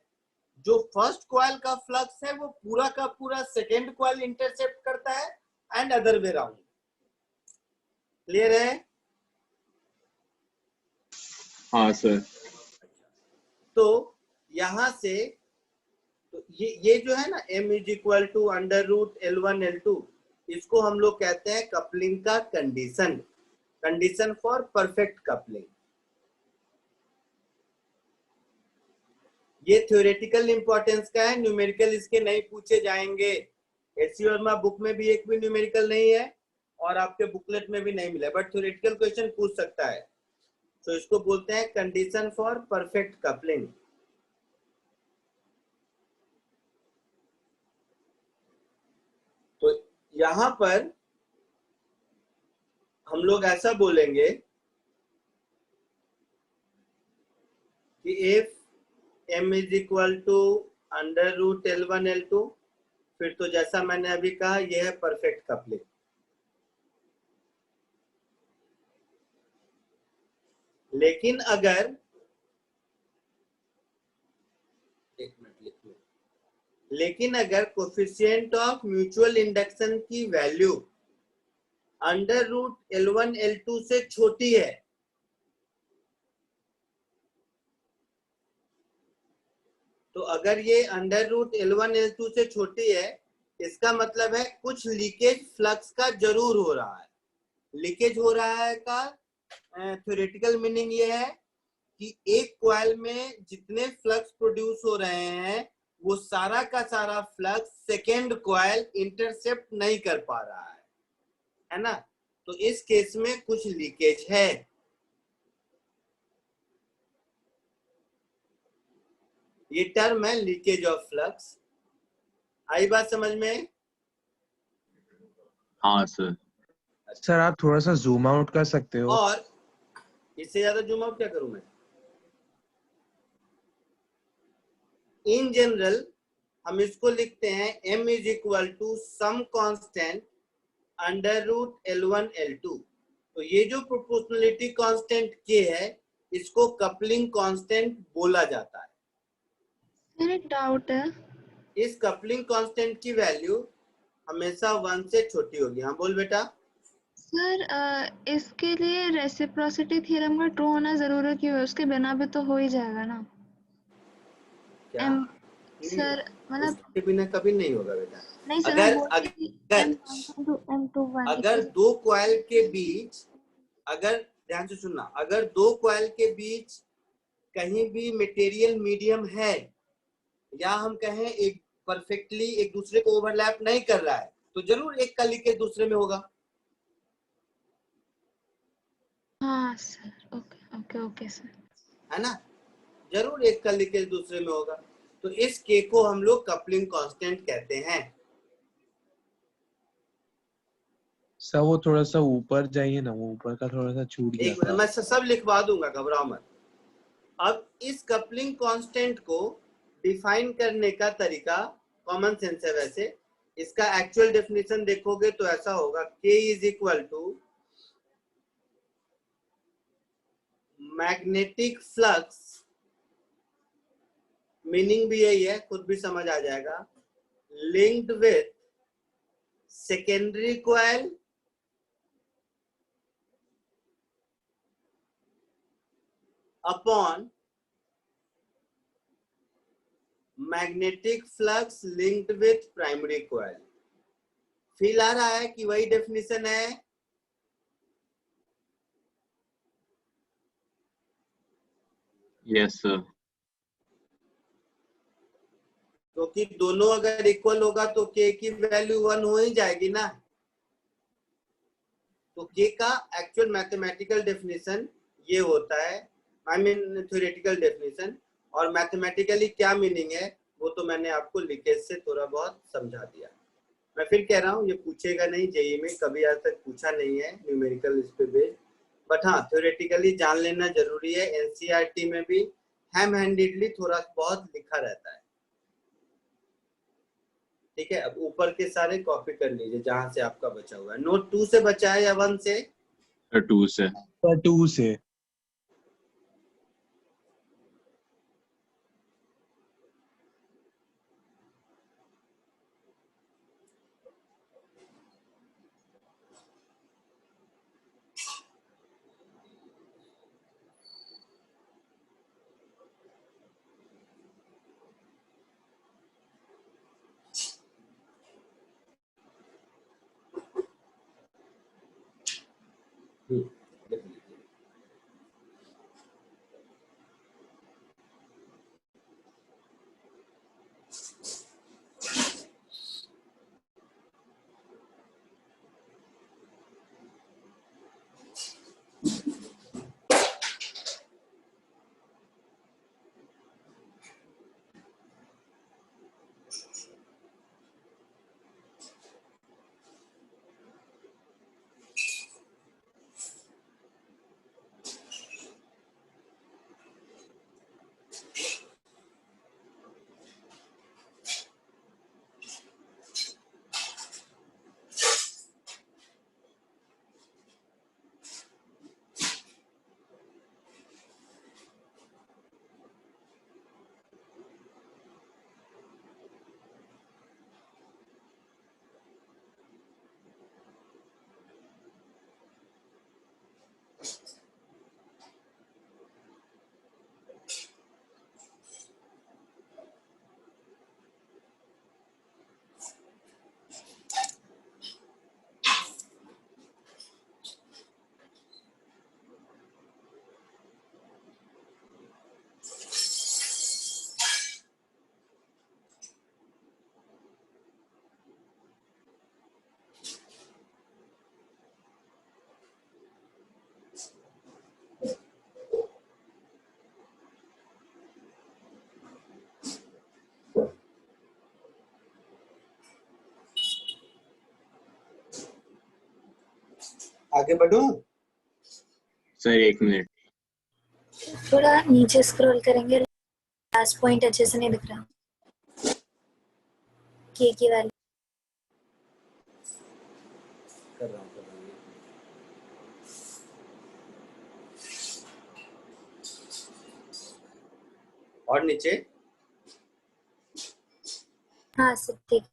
जो फर्स्ट कॉइल का फ्लक्स है वो पूरा का पूरा सेकेंड कॉइल इंटरसेप्ट करता है and other way round. Clear है? हाँ सर। तो यहां से तो ये जो है ना m is equal to under root L1 L2, इसको हम लोग कहते हैं कपलिंग का condition, condition for perfect coupling. ये थ्योरेटिकल इंपॉर्टेंस का है, न्यूमेरिकल इसके नहीं पूछे जाएंगे। एचसी वर्मा बुक में भी एक भी न्यूमेरिकल नहीं है और आपके बुकलेट में भी नहीं मिला, बट थ्योरेटिकल क्वेश्चन पूछ सकता है। तो इसको बोलते हैं कंडीशन फॉर परफेक्ट कपलिंग। तो यहां पर हम लोग ऐसा बोलेंगे कि if m is equal to under root L1 L2, फिर तो जैसा मैंने अभी कहा यह है परफेक्ट कपलिंग। लेकिन अगर, एक मिनट लिख लो, लेकिन अगर कोफिशिएंट ऑफ म्यूचुअल इंडक्शन की value under root L1 L2 से छोटी है, तो अगर ये अंडर रूट L1 L2 से छोटी है, इसका मतलब है कुछ लीकेज फ्लक्स का जरूर हो रहा है। लीकेज हो रहा है का थ्योरेटिकल मीनिंग ये है कि एक कॉइल में जितने फ्लक्स प्रोड्यूस हो रहे हैं वो सारा का सारा फ्लक्स सेकेंड कॉइल इंटरसेप्ट नहीं कर पा रहा है ना? तो इस केस में कुछ लीकेज है। ये टर्म है लीकेज ऑफ फ्लक्स। आई बात समझ में? हाँ सर। सर आप थोड़ा सा जूम आउट कर सकते हो? और इससे ज्यादा जूम आउट क्या करूं मैं? इन जनरल हम इसको लिखते हैं m is equal to some constant under root L1 L2। तो ये जो प्रोपोर्शनलिटी कांस्टेंट k है, इसको कपलिंग कांस्टेंट बोला जाता है। सर एक डाउट है। इस कपलिंग कांस्टेंट की वैल्यू हमेशा 1 से छोटी होगी। हाँ बोल बेटा। सर इसके लिए रेसिप्रोसिटी थ्योरम का ट्रू होना जरूरी क्यों है? उसके बिना भी तो हो ही जाएगा ना। क्या? सर मतलब उसके बिना कभी नहीं होगा बेटा। नहीं सर, अगर M1 to M2 1 अगर दो कॉइल के बीच अगर ध्यान से सुनना, अगर दो कॉइल के बीच कहीं भी मटेरियल मीडियम है, या हम कहें एक परफेक्टली एक दूसरे को ओवरलैप नहीं कर रहा है, तो जरूर एक का लीकेज दूसरे में होगा। हाँ sir, okay okay okay sir. है ना, जरूर एक का लीकेज दूसरे में होगा। तो इस के को हम लोग कपलिंग कांस्टेंट कहते हैं। सर वो थोड़ा सा ऊपर जाइए ना, वो ऊपर का थोड़ा सा छूट गया एक था। मैं सब लिखवा दूंगा, घबराओ मत। अब इस कपलिंग कांस्टेंट को डिफाइन करने का तरीका कॉमन सेंस है। वैसे इसका एक्चुअल डेफिनेशन देखोगे तो ऐसा होगा, K is equal to magnetic flux, meaning भी यही है, खुद भी समझ आ जाएगा, linked with secondary coil upon magnetic flux linked with primary coil. Feel आ रहा है कि वही डेफिनेशन है? Yes sir. क्योंकि दोनों अगर इक्वल होगा तो के की वैल्यू 1 हो ही जाएगी ना। तो के का एक्चुअल मैथमेटिकल डेफिनेशन ये होता है, आई मीन थ्योरेटिकल डेफिनेशन। और मैथमेटिकली क्या मीनिंग है वो तो मैंने आपको लीकेज से थोड़ा बहुत समझा दिया। मैं फिर कह रहा हूँ, ये पूछेगा नहीं जेईई में, कभी आज तक पूछा नहीं है न्यूमेरिकल इस पे बेस्ड, बट हाँ थ्योरेटिकली जान लेना जरूरी है। एनसीईआरटी में भी हैम हैंडेडली थोड़ा बहुत लिखा रहता है। ठीक है, अब ऊपर के सारे कॉपी कर लीजिए जहां से आपका बचा हुआ है। नोट 2 से बचा है या 1 से? 2 से। 2 से। आगे बढ़ूं? Sir 1 minute. थोड़ा नीचे स्क्रॉल करेंगे, लास्ट पॉइंट अच्छे से नहीं दिख रहा। के की वैल्यू कर रहा हूं। और नीचे हाँ सब ठीक।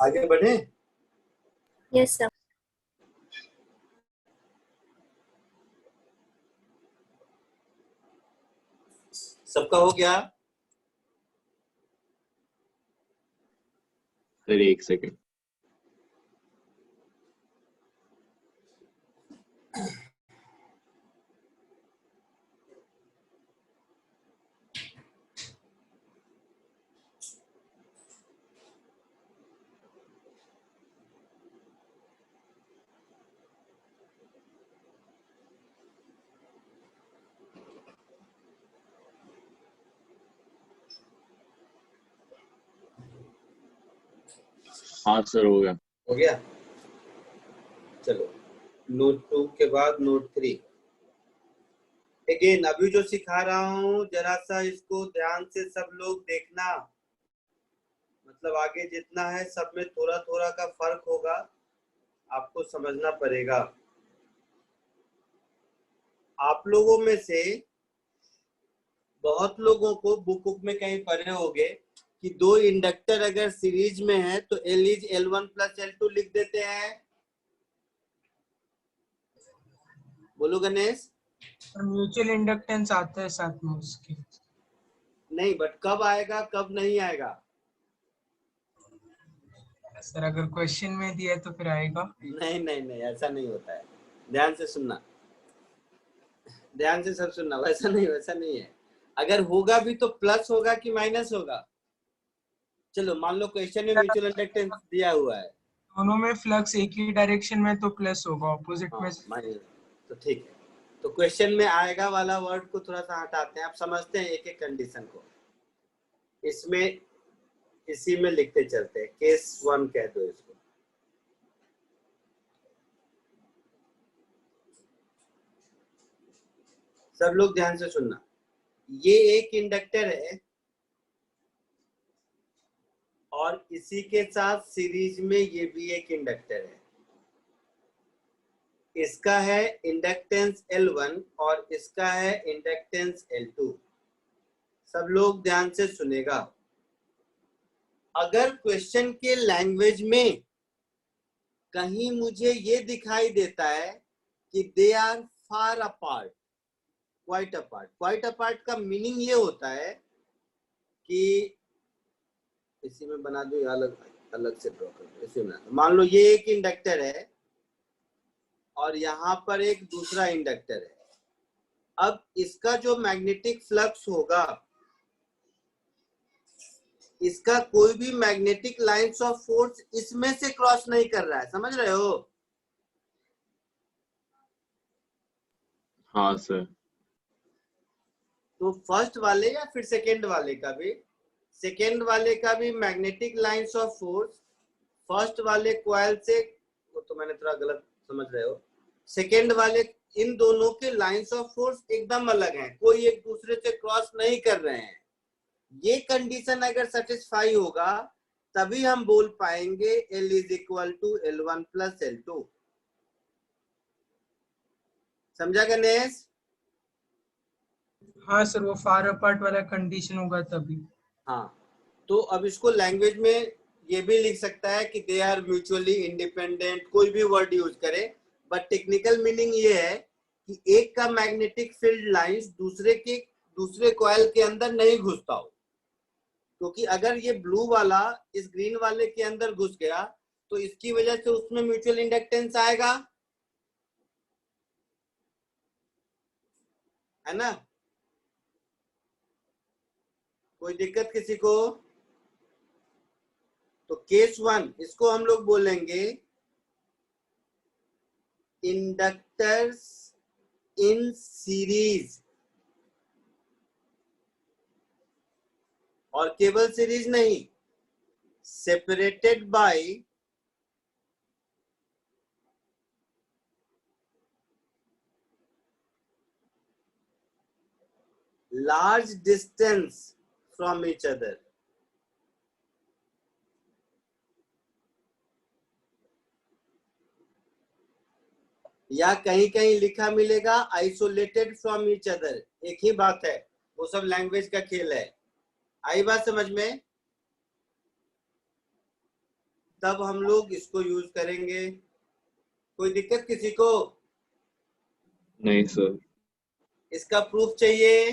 आगे बढ़े? Yes sir. सबका हो गया? सर एक सेकंड। हाँ सर हो गया। हो गया? चलो नोट 2 के बाद नोट 3। अगेन अभी जो सिखा रहा हूँ जरा सा इसको ध्यान से सब लोग देखना, मतलब आगे जितना है सब में थोड़ा थोड़ा का फर्क होगा, आपको समझना पड़ेगा। आप लोगों में से बहुत लोगों को बुक में कहीं पढ़े होंगे कि दो इंडक्टर अगर सीरीज में है तो L is L1 plus L2 लिख देते हैं। बोलो गणेश। म्यूचुअल इंडक्टेंस आता है साथ में उसके। नहीं, बट कब आएगा कब नहीं आएगा? सर अगर क्वेश्चन में दिया है तो फिर आएगा। नहीं नहीं नहीं, ऐसा नहीं होता है। ध्यान से सुनना, ध्यान से सब सुनना। वैसा नहीं है। अगर होगा भी तो प्लस होगा कि माइनस होगा? चलो मान लो क्वेश्चन में म्यूचुअल इंडक्टेंस दिया हुआ है, दोनों में फ्लक्स एक ही डायरेक्शन में तो प्लस होगा, ऑपोजिट में माइनस, तो ठीक है। तो क्वेश्चन में आएगा वाला वर्ड को थोड़ा सा हटाते हैं, आप समझते हैं एक एक कंडीशन को। इसमें इसी में लिखते चलते हैं, केस 1 कह दो इसको। सब लोग ध्यान से सुनना, ये एक इंडक्टर है और इसी के साथ सीरीज में ये भी एक इंडक्टर है। इसका है इंडक्टेंस L1 और इसका है इंडक्टेंस L2। सब लोग ध्यान से सुनेगा। अगर क्वेश्चन के लैंग्वेज में कहीं मुझे ये दिखाई देता है कि they are far apart, quite apart, quite apart का मीनिंग ये होता है कि इसी में बना दो या अलग अलग से ड्रॉ कर दो। इसी में मान लो ये एक इंडक्टर है और यहाँ पर एक दूसरा इंडक्टर है। अब इसका जो मैग्नेटिक फ्लक्स होगा, इसका कोई भी मैग्नेटिक लाइंस ऑफ फोर्स इसमें से क्रॉस नहीं कर रहा है, समझ रहे हो? हाँ सर। तो फर्स्ट वाले या फिर सेकेंड वाले का भी, सेकेंड वाले का भी magnetic lines of force first वाले कॉइल से, तो मैंने थोड़ा गलत समझ रहे हो, सेकेंड वाले, इन दोनों के लाइंस ऑफ फोर्स एकदम अलग हैं, कोई एक दूसरे से क्रॉस नहीं कर रहे हैं। ये कंडीशन अगर सेटिस्फाई होगा तभी हम बोल पाएंगे L is equal to L1 plus L2। समझा गणेश? हाँ सर, वो फार अपार्ट वाला कंडीशन होगा तभी। हाँ, तो अब इसको लैंग्वेज में ये भी लिख सकता है कि दे आर म्यूचुअली इंडिपेंडेंट, कोई भी वर्ड यूज करे, बट टेक्निकल मीनिंग ये है कि एक का मैग्नेटिक फील्ड लाइंस दूसरे कॉइल के अंदर नहीं घुसता हो, क्योंकि अगर ये ब्लू वाला इस ग्रीन वाले के अंदर घुस गया तो इसकी वजह से उसमें म्यूचुअल इंडक्टेंस आएगा, है ना? कोई दिक्कत किसी को? तो केस 1 इसको हम लोग बोलेंगे इंडक्टर्स इन सीरीज, और केवल सीरीज नहीं, separated by large distance from each other। या कहीं कहीं लिखा मिलेगा आइसोलेटेड फ्रॉम ईच अदर, एक ही बात है, वो सब लैंग्वेज का खेल है। आई बात समझ में? तब हम लोग इसको यूज करेंगे। कोई दिक्कत किसी को? नहीं सर। इसका प्रूफ चाहिए?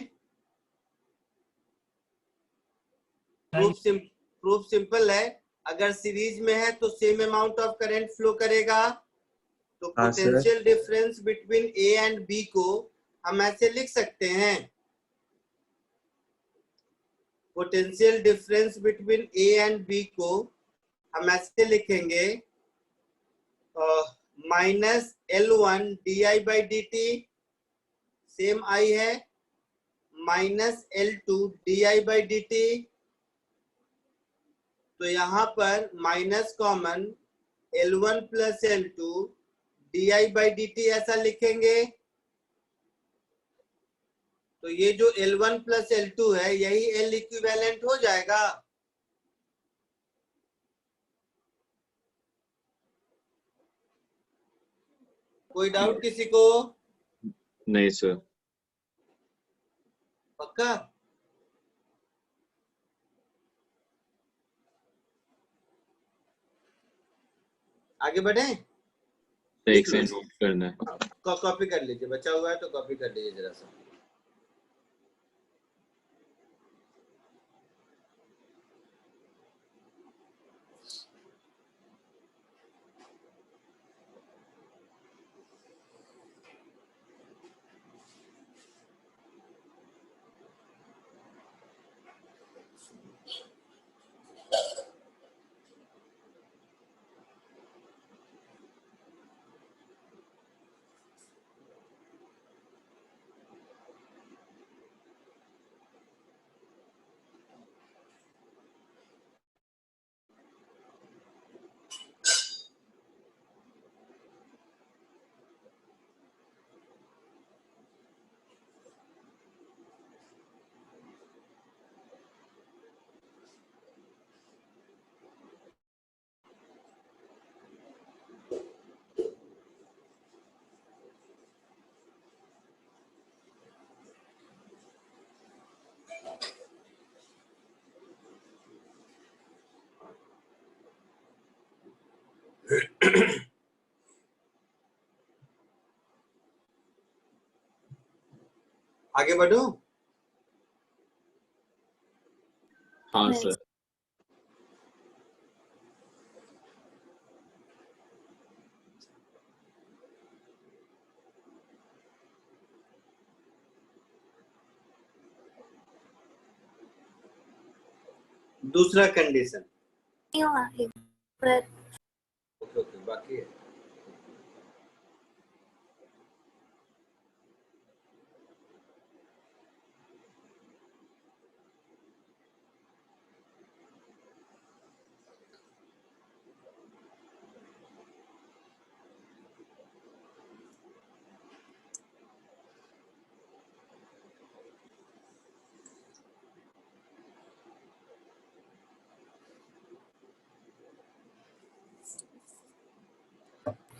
प्रूफ सिंपल है। अगर सीरीज में है तो same amount of current flow करेगा। तो हाँ sir. Potential difference between A and B को हम ऐसे लिख सकते हैं, potential difference between A and B को हम ऐसे लिखेंगे माइनस L1 di/dt, सेम आई है, माइनस L2 di/dt। तो यहाँ पर minus common L1 plus L2 di/dt ऐसा लिखेंगे। तो ये जो L1 प्लस L2 है यही L इक्विवेलेंट हो जाएगा। कोई डाउट किसी को? नहीं सर। पक्का? आगे बढ़े? एक से नोट करना है। कॉपी कर लीजिए, बचा हुआ है तो कॉपी कर लीजिए जरा सा। आगे बढ़ूं? हाँ सर। दूसरा कंडीशन। पर ओके बाकी है।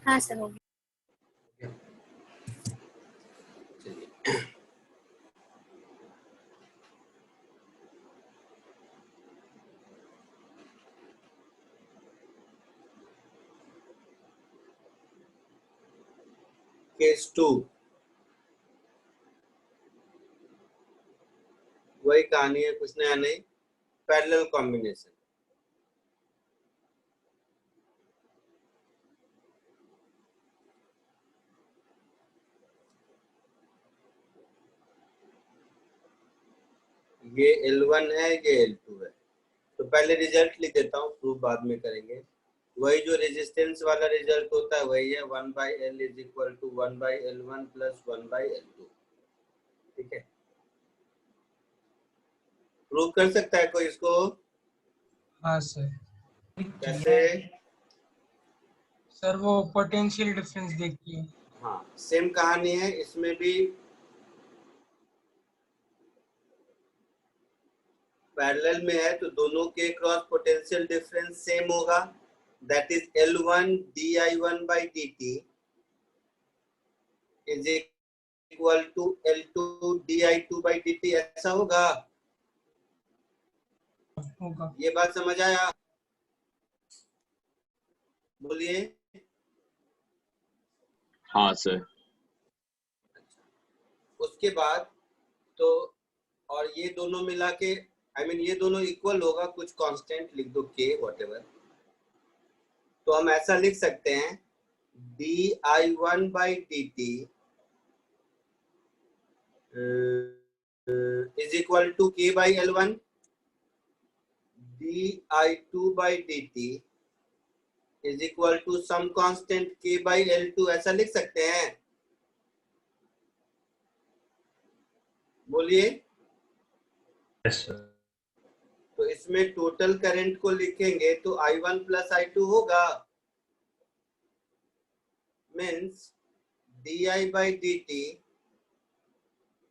हाँ सर हो गया। केस 2 वही कहानी है, कुछ नया नहीं। Parallel combination. ये L1 है, ये L2 है। तो पहले रिजल्ट लिख देता हूँ, प्रूफ बाद में करेंगे। वही जो रेजिस्टेंस वाला रिजल्ट होता है वही है, 1/L is equal to 1/L1 plus 1/L2। ठीक है, प्रूव कर सकता है कोई इसको? हाँ सर। कैसे? सर वो पोटेंशियल डिफरेंस देखिए। हाँ सेम कहानी है इसमें भी। पैरेलल में है तो दोनों के क्रॉस पोटेंशियल डिफरेंस सेम होगा, that is L1 di1/dt is equal to L2 di2/dt। ऐसा होगा? होगा। ये बात समझ आया? बोलिए। हाँ सर। उसके बाद तो और ये दोनों मिला के ये दोनों इक्वल होगा, कुछ कांस्टेंट लिख दो के व्हाटएवर। तो हम ऐसा लिख सकते हैं di1/dt is equal to k/L1, di2/dt is equal to some constant k/L2, ऐसा लिख सकते हैं। बोलिए। Yes sir. तो इसमें टोटल करंट को लिखेंगे तो I1 प्लस I2 होगा, means di/dt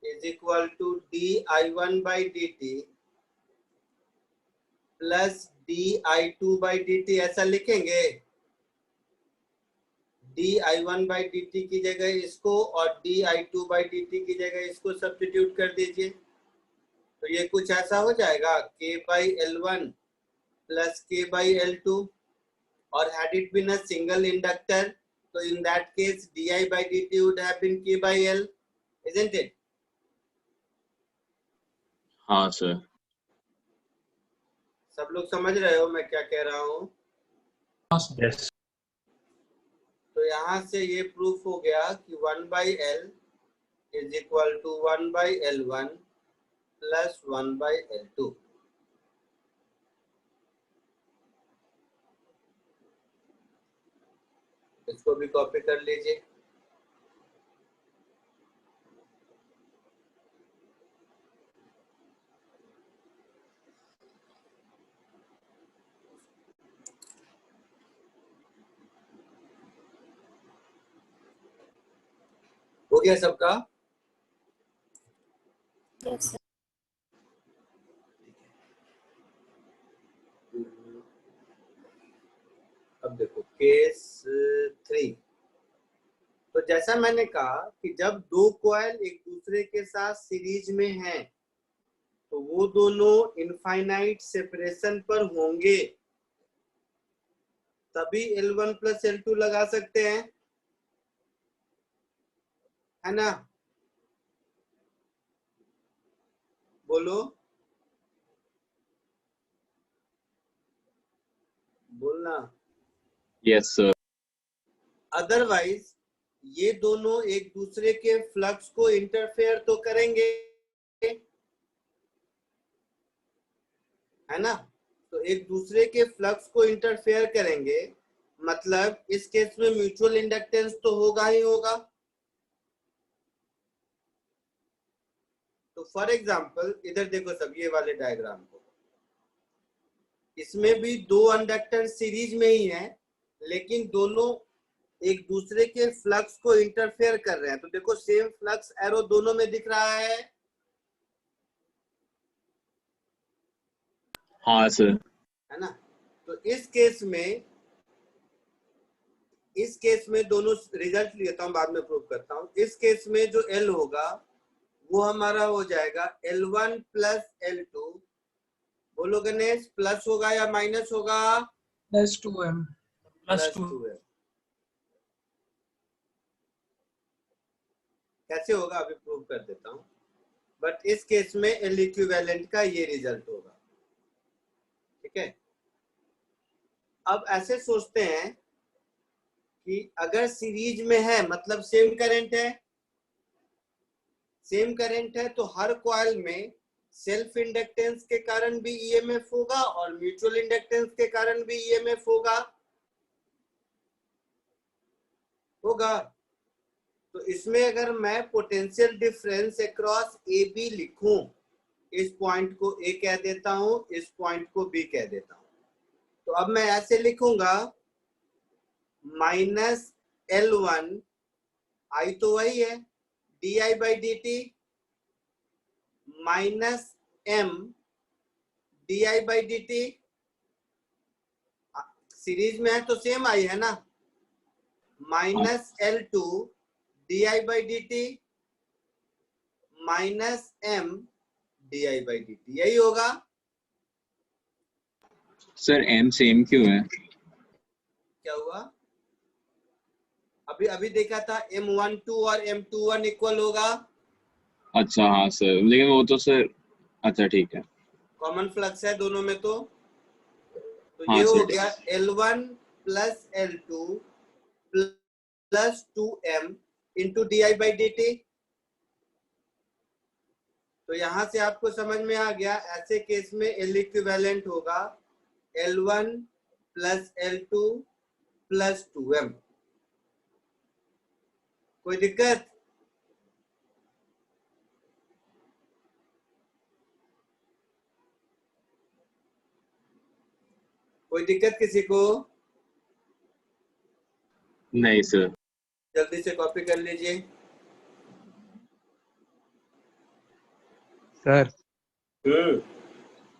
is equal to di1/dt plus di2/dt, ऐसा लिखेंगे। di1/dt की जगह इसको और di2/dt की जगह इसको सब्स्टिट्यूट कर दीजिए, तो ये कुछ ऐसा हो जाएगा k/L1 प्लस k/L2, और had it been a single inductor, so in that case di/dt would have been k/L, isn't it? हाँ सर। सब लोग समझ रहे हो मैं क्या कह रहा हूँ? यस। तो यहाँ से ये प्रूफ हो गया कि 1/L is equal to 1/L1 plus 1/L2। इसको भी कॉपी कर लीजिए। हो गया सबका? Yes, sir. अब देखो केस 3। तो जैसा मैंने कहा कि जब दो कॉइल एक दूसरे के साथ सीरीज में हैं, तो वो दोनों इनफाइनाइट सेपरेशन पर होंगे, तभी L1 प्लस L2 लगा सकते हैं, है ना? बोलो, बोलना। Yes sir. अदरवाइज ये दोनों एक दूसरे के फ्लक्स को इंटरफेयर तो करेंगे, है ना? तो एक दूसरे के फ्लक्स को इंटरफेयर करेंगे, मतलब इस केस में म्यूचुअल इंडक्टेंस तो होगा ही होगा। तो फॉर एग्जांपल इधर देखो सब, ये वाले डायग्राम को, इसमें भी दो इंडक्टर सीरीज में ही है, लेकिन दोनों एक दूसरे के फ्लक्स को इंटरफेयर कर रहे हैं। तो देखो सेम फ्लक्स एरो दोनों में दिख रहा है, हाँ सर। है ना? तो इस केस में दोनों रिजल्ट लेता हूं, बाद में प्रूव करता हूं। इस केस में जो L होगा वो हमारा हो जाएगा L1 प्लस L2। बोलो गणेश, प्लस होगा या माइनस होगा? Plus 2m। Plus 2m। कैसे होगा अभी प्रूव कर देता हूं, बट इस केस में L इक्विवेलेंट का ये रिजल्ट होगा, ठीक है? अब ऐसे सोचते हैं कि अगर सीरीज में है, मतलब सेम करंट है, तो हर कॉइल में सेल्फ इंडक्टेंस के कारण भी ईएमएफ होगा और म्यूचुअल इंडक्टेंस के कारण भी ईएमएफ होगा। तो इसमें अगर मैं potential difference across A B लिखूं, इस पॉइंट को ए कह देता हूं, इस पॉइंट को बी कह देता हूं, तो अब मैं ऐसे लिखूंगा माइनस L1, आई तो वही है, di/dt minus M di/dt, series में है तो सेम आई है ना, minus L2 di/dt minus M di/dt, यही होगा। सर M सेम क्यों है? क्या हुआ? अभी अभी देखा था M12 और M21 इक्वल होगा, अच्छा हाँ सर, लेकिन वो तो सर, अच्छा ठीक है। कॉमन फ्लक्स है दोनों में, तो हाँ ये हो सर। गया L1 plus L2 plus 2M into DI/dt। तो यहां से आपको समझ में आ गया, ऐसे केस में L इक्विवेलेंट होगा L1 plus L2 plus 2M। कोई दिक्कत? कोई दिक्कत किसी को? नहीं सर। जल्दी से कॉपी कर लीजिए। सर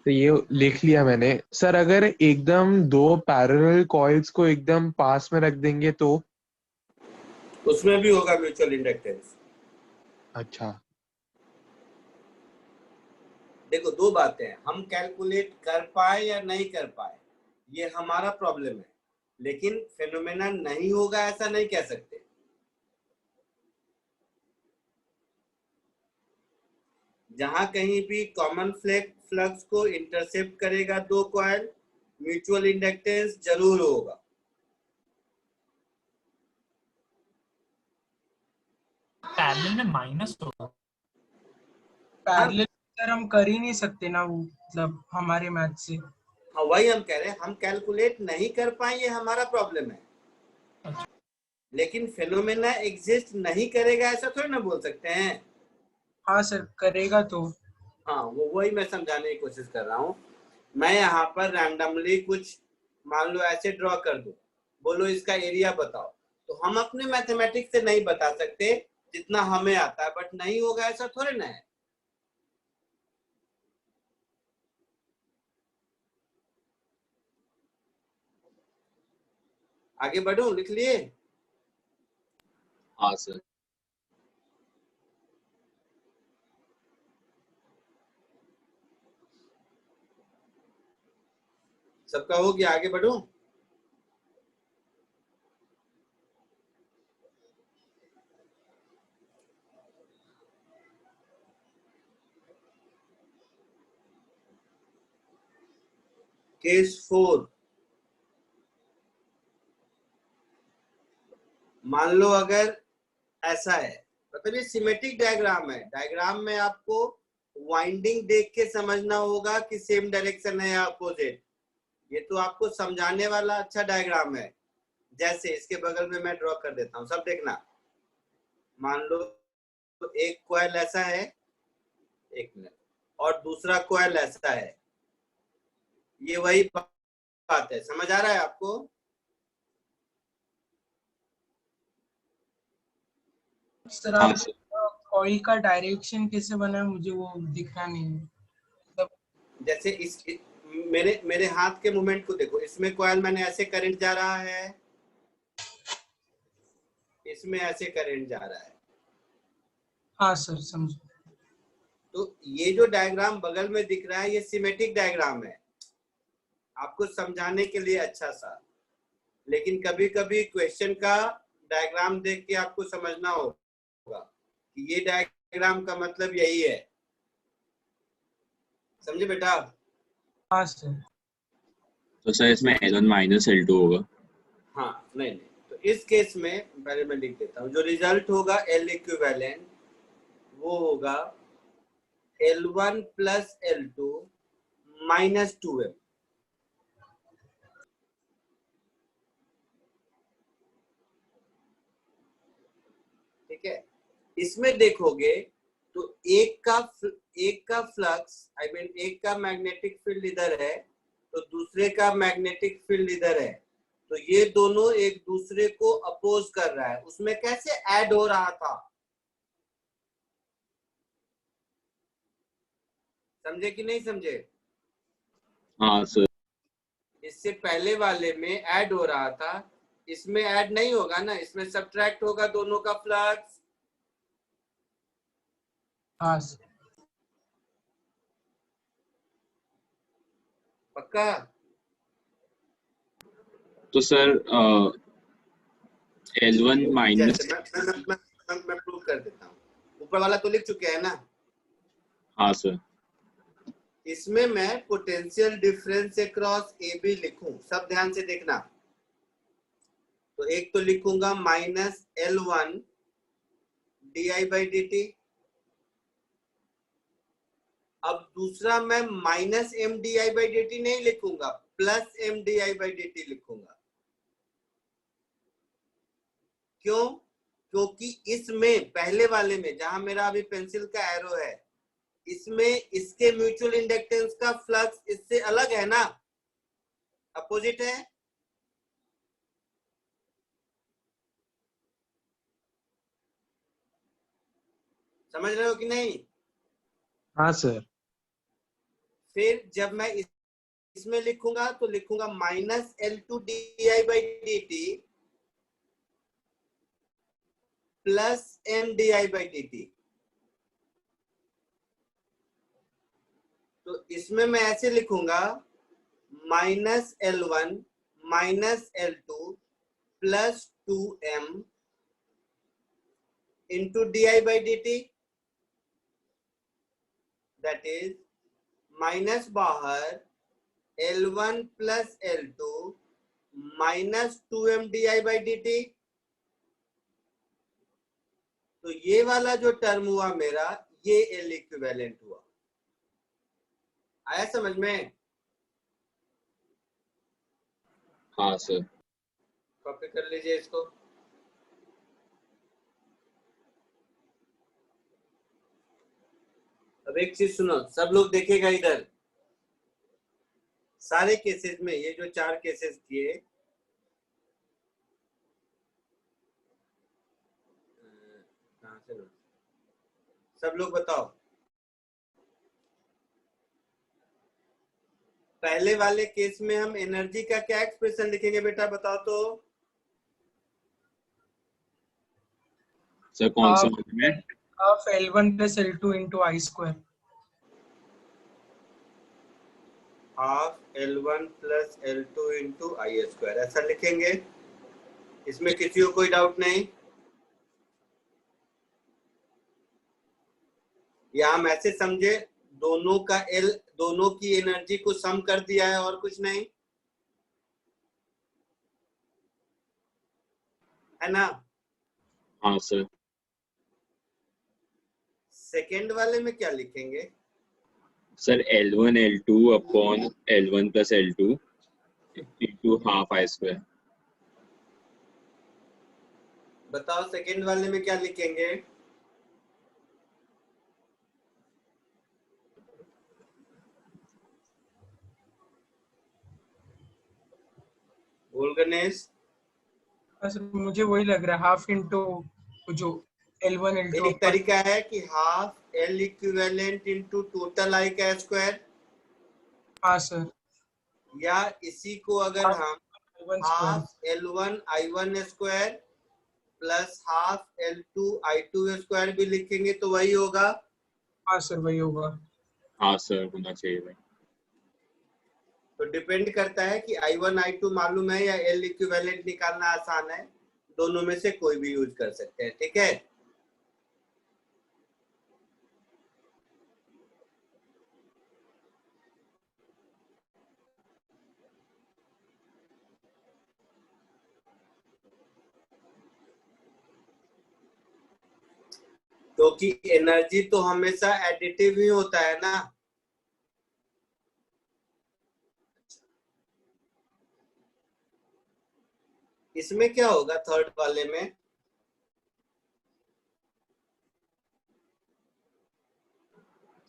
तो ये लिख लिया मैंने। सर अगर एकदम दो पैरेलल कॉइल्स को एकदम पास में रख देंगे तो? उसमें भी होगा म्यूचुअल इंडक्टेंस। अच्छा। देखो दो बातें हैं, हम कैलकुलेट कर पाए या नहीं कर पाए ये हमारा प्रॉब्लम है, लेकिन फेनोमेना नहीं होगा ऐसा नहीं कह सकते। जहां कहीं भी कॉमन फ्लक्स को इंटरसेप्ट करेगा दो कॉइल, म्यूचुअल इंडक्टेंस जरूर होगा। पैरेलल में माइनस होगा। पैरेलल सर हम कर ही नहीं सकते ना, वो मतलब हमारे मैथ से। हाँ वही हम कह रहे हैं, हम कैलकुलेट नहीं कर पाए ये हमारा प्रॉब्लम है, लेकिन फेनोमेना एग्जिस्ट नहीं करेगा ऐसा थोड़ी ना बोल सकते हैं। हाँ सर करेगा तो। हाँ वो वही मैं समझाने की कोशिश कर रहा हूँ। मैं यहाँ पर रैंडमली कुछ मान लो ऐसे ड्रॉ कर दूं, बोलो इसका एरिया बताओ, तो हम अपने मैथमेटिक्स से नहीं बता सकते जितना हमें आता है, बट नहीं होगा ऐसा थोड़े ना है। आगे बढ़ूं? लिख लिए? हाँ सर। सबका हो गया? आगे बढ़ूं? केस 4, मान लो अगर ऐसा है, मतलब ये सिमेट्रिक डायग्राम है, डायग्राम में आपको वाइंडिंग देख के समझना होगा कि सेम डायरेक्शन है या अपोजिट। ये तो आपको समझाने वाला अच्छा डायग्राम है। जैसे इसके बगल में मैं ड्रॉ कर देता हूँ, सब देखना। मान लो तो एक कॉइल ऐसा है, एक मिनट, और दूसरा कॉइल ऐसा है, ये वही बात है। समझ आ रहा है आपको? सर आप कॉइल का डायरेक्शन कैसे बना है मुझे वो दिखा नहीं है। मतलब जैसे इस मेरे मेरे हाथ के मूवमेंट को देखो, इसमें कॉइल मैंने ऐसे करंट जा रहा है, इसमें ऐसे करंट जा रहा है। हाँ सर समझो। तो ये जो डायग्राम बगल में दिख रहा है ये सिमेट्रिक डायग्राम है, आपको समझाने के लिए अच्छा सा। लेकिन कभी कभी क्वेश्चन का डायग्राम देख के आपको समझना होगा कि ये डायग्राम का मतलब यही है। समझे बेटा? हाँ सर। तो सर इसमें L1 माइनस L2 होगा। हाँ नहीं नहीं, तो इस केस में पहले मैं लिख देता हूँ, जो रिजल्ट होगा L इक्विवेलेंट वो होगा L1 plus L2 minus 2M। ठीक है, इसमें देखोगे तो एक का फ्लक्स आई मीन एक का मैग्नेटिक फील्ड इधर है, तो दूसरे का मैग्नेटिक फील्ड इधर है, तो ये दोनों एक दूसरे को अपोज कर रहा है। उसमें कैसे ऐड हो रहा था, समझे कि नहीं समझे? हाँ सर। इससे पहले वाले में ऐड हो रहा था, इसमें ऐड नहीं होगा ना, इसमें सब्ट्रैक्ट होगा दोनों का फ्लक्स। हाँ सर। पक्का? तो सर L1 माइनस, जैसे मैं प्रूव कर देता हूँ। ऊपर वाला तो लिख चुके हैं ना। हाँ सर, इसमें मैं potential difference across A B लिखूं, सब ध्यान से देखना। तो एक तो लिखूंगा -L1 di/dt। अब दूसरा मैं -M di/dt नहीं लिखूंगा, +M di/dt लिखूंगा। क्यों? क्योंकि इसमें पहले वाले में जहां मेरा अभी पेंसिल का एरो है, इसमें इसके म्यूचुअल इंडक्टेंस का फ्लक्स इससे अलग है ना, अपोजिट है। समझ रहे हो कि नहीं? हाँ सर। फिर जब मैं इसमें लिखूंगा तो लिखूंगा -L2 di/dt +M di/dt। तो इसमें मैं ऐसे लिखूंगा -L1 -L2 +2M into di/dt, that is minus बाहर L1 plus L2 minus 2M di/dt। तो ये वाला जो टर्म हुआ मेरा, ये L इक्विवेलेंट हुआ। आया समझ में? हाँ सर। कॉपी कर लीजिए इसको। अब एक चीज सुनो, सब लोग देखेगा इधर। सारे केसेस में, ये जो 4 केसेस किए, कहां से लो? सब लोग बताओ, पहले वाले केस में हम एनर्जी का क्या एक्सप्रेशन लिखेंगे बेटा, बताओ तो। सर कौन सा में? Half L1 plus L2 into I square। Half L1 plus L2 into I square, ऐसा लिखेंगे। इसमें किसी को कोई डाउट नहीं? या हम ऐसे समझे दोनों का L, दोनों की एनर्जी को सम कर दिया है और कुछ नहीं है ना? हाँ सर। सेकेंड वाले में क्या लिखेंगे? Sir L1 L2 upon L1 plus L2 into half I square। बताओ सेकेंड वाले में क्या लिखेंगे? बोल गणेश। मुझे वही लग रहा है, हाफ इंटू जो L1 L2। एक तरीका है कि half L equivalent into total I का स्क्वायर। हाँ सर। या इसी को अगर हम half L1 I1 square plus half L2 I2 square भी लिखेंगे तो वही होगा। हाँ सर, वही होगा। हाँ सर, होना चाहिए भाई। तो डिपेंड करता है कि I1 I2 मालूम है या L इक्विवेलेंट निकालना आसान है, दोनों में से कोई भी यूज कर सकते हैं। ठीक है, क्योंकि एनर्जी तो हमेशा एडिटिव ही होता है ना। इसमें क्या होगा थर्ड वाले में?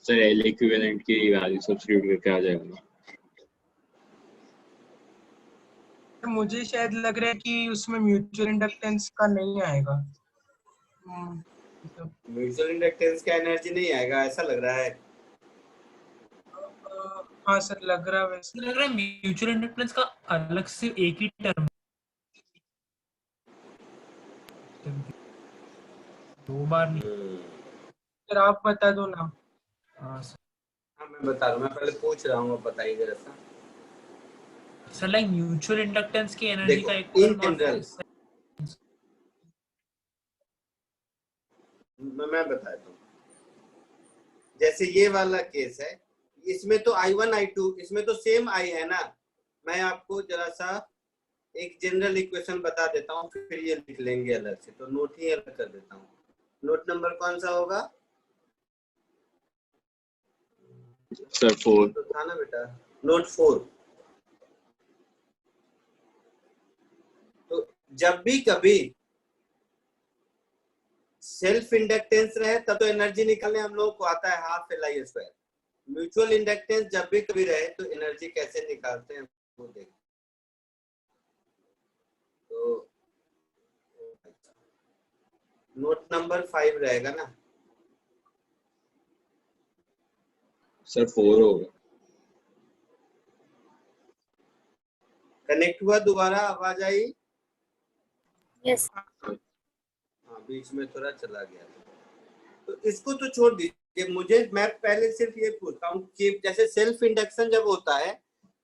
सर L इक्विवेलेंट की वैल्यू सब्स्टिट्यूट करके आ जाएगा। मुझे शायद लग रहा है कि उसमें म्यूचुअल इंडक्टेंस का नहीं आएगा। म्यूचुअल इंडक्टेंस का एनर्जी नहीं आएगा, ऐसा लग रहा है। हाँ सर, लग रहा है वैसे। लग रहा है म्यूचुअल इंडक्टेंस का अलग से एक ही टर्म, दो बार नहीं। सर आप बता दो ना। हाँ मैं बता रहा हूँ, मैं पहले पूछ रहा हूँ, बताइए जरा सा। सर लाइक म्यूचुअल इंडक्टेंस की एनर्जी देखो का इन इक्वल जनरल मैं बताता हूँ, जैसे ये वाला केस है, इसमें तो I1 I2 इसमें तो सेम I है ना। मैं आपको जरा सा एक जनरल इक्वेशन बता देता हूँ, फिर ये लिख लेंगे अलग से, तो नोट ही अलग कर देता हूँ। नोट नंबर कौन सा होगा सर 4। तो था ना बेटा, नोट 4। तो जब भी कभी सेल्फ इंडक्टेंस रहे तब तो एनर्जी निकालने हम लोगों को आता है हाफ LI²। म्यूचुअल इंडक्टेंस जब भी कभी रहे तो एनर्जी कैसे निकालते हैं वो देखें। तो नोट नंबर 5 रहेगा ना सर 4 होगा। कनेक्ट हुआ, दोबारा आवाज आई? यस हाँ, बीच में थोड़ा चला गया था। तो इसको तो छोड़ दीजिए, मुझे मैं पहले सिर्फ ये पूछता हूँ कि जैसे सेल्फ इंडक्शन जब होता है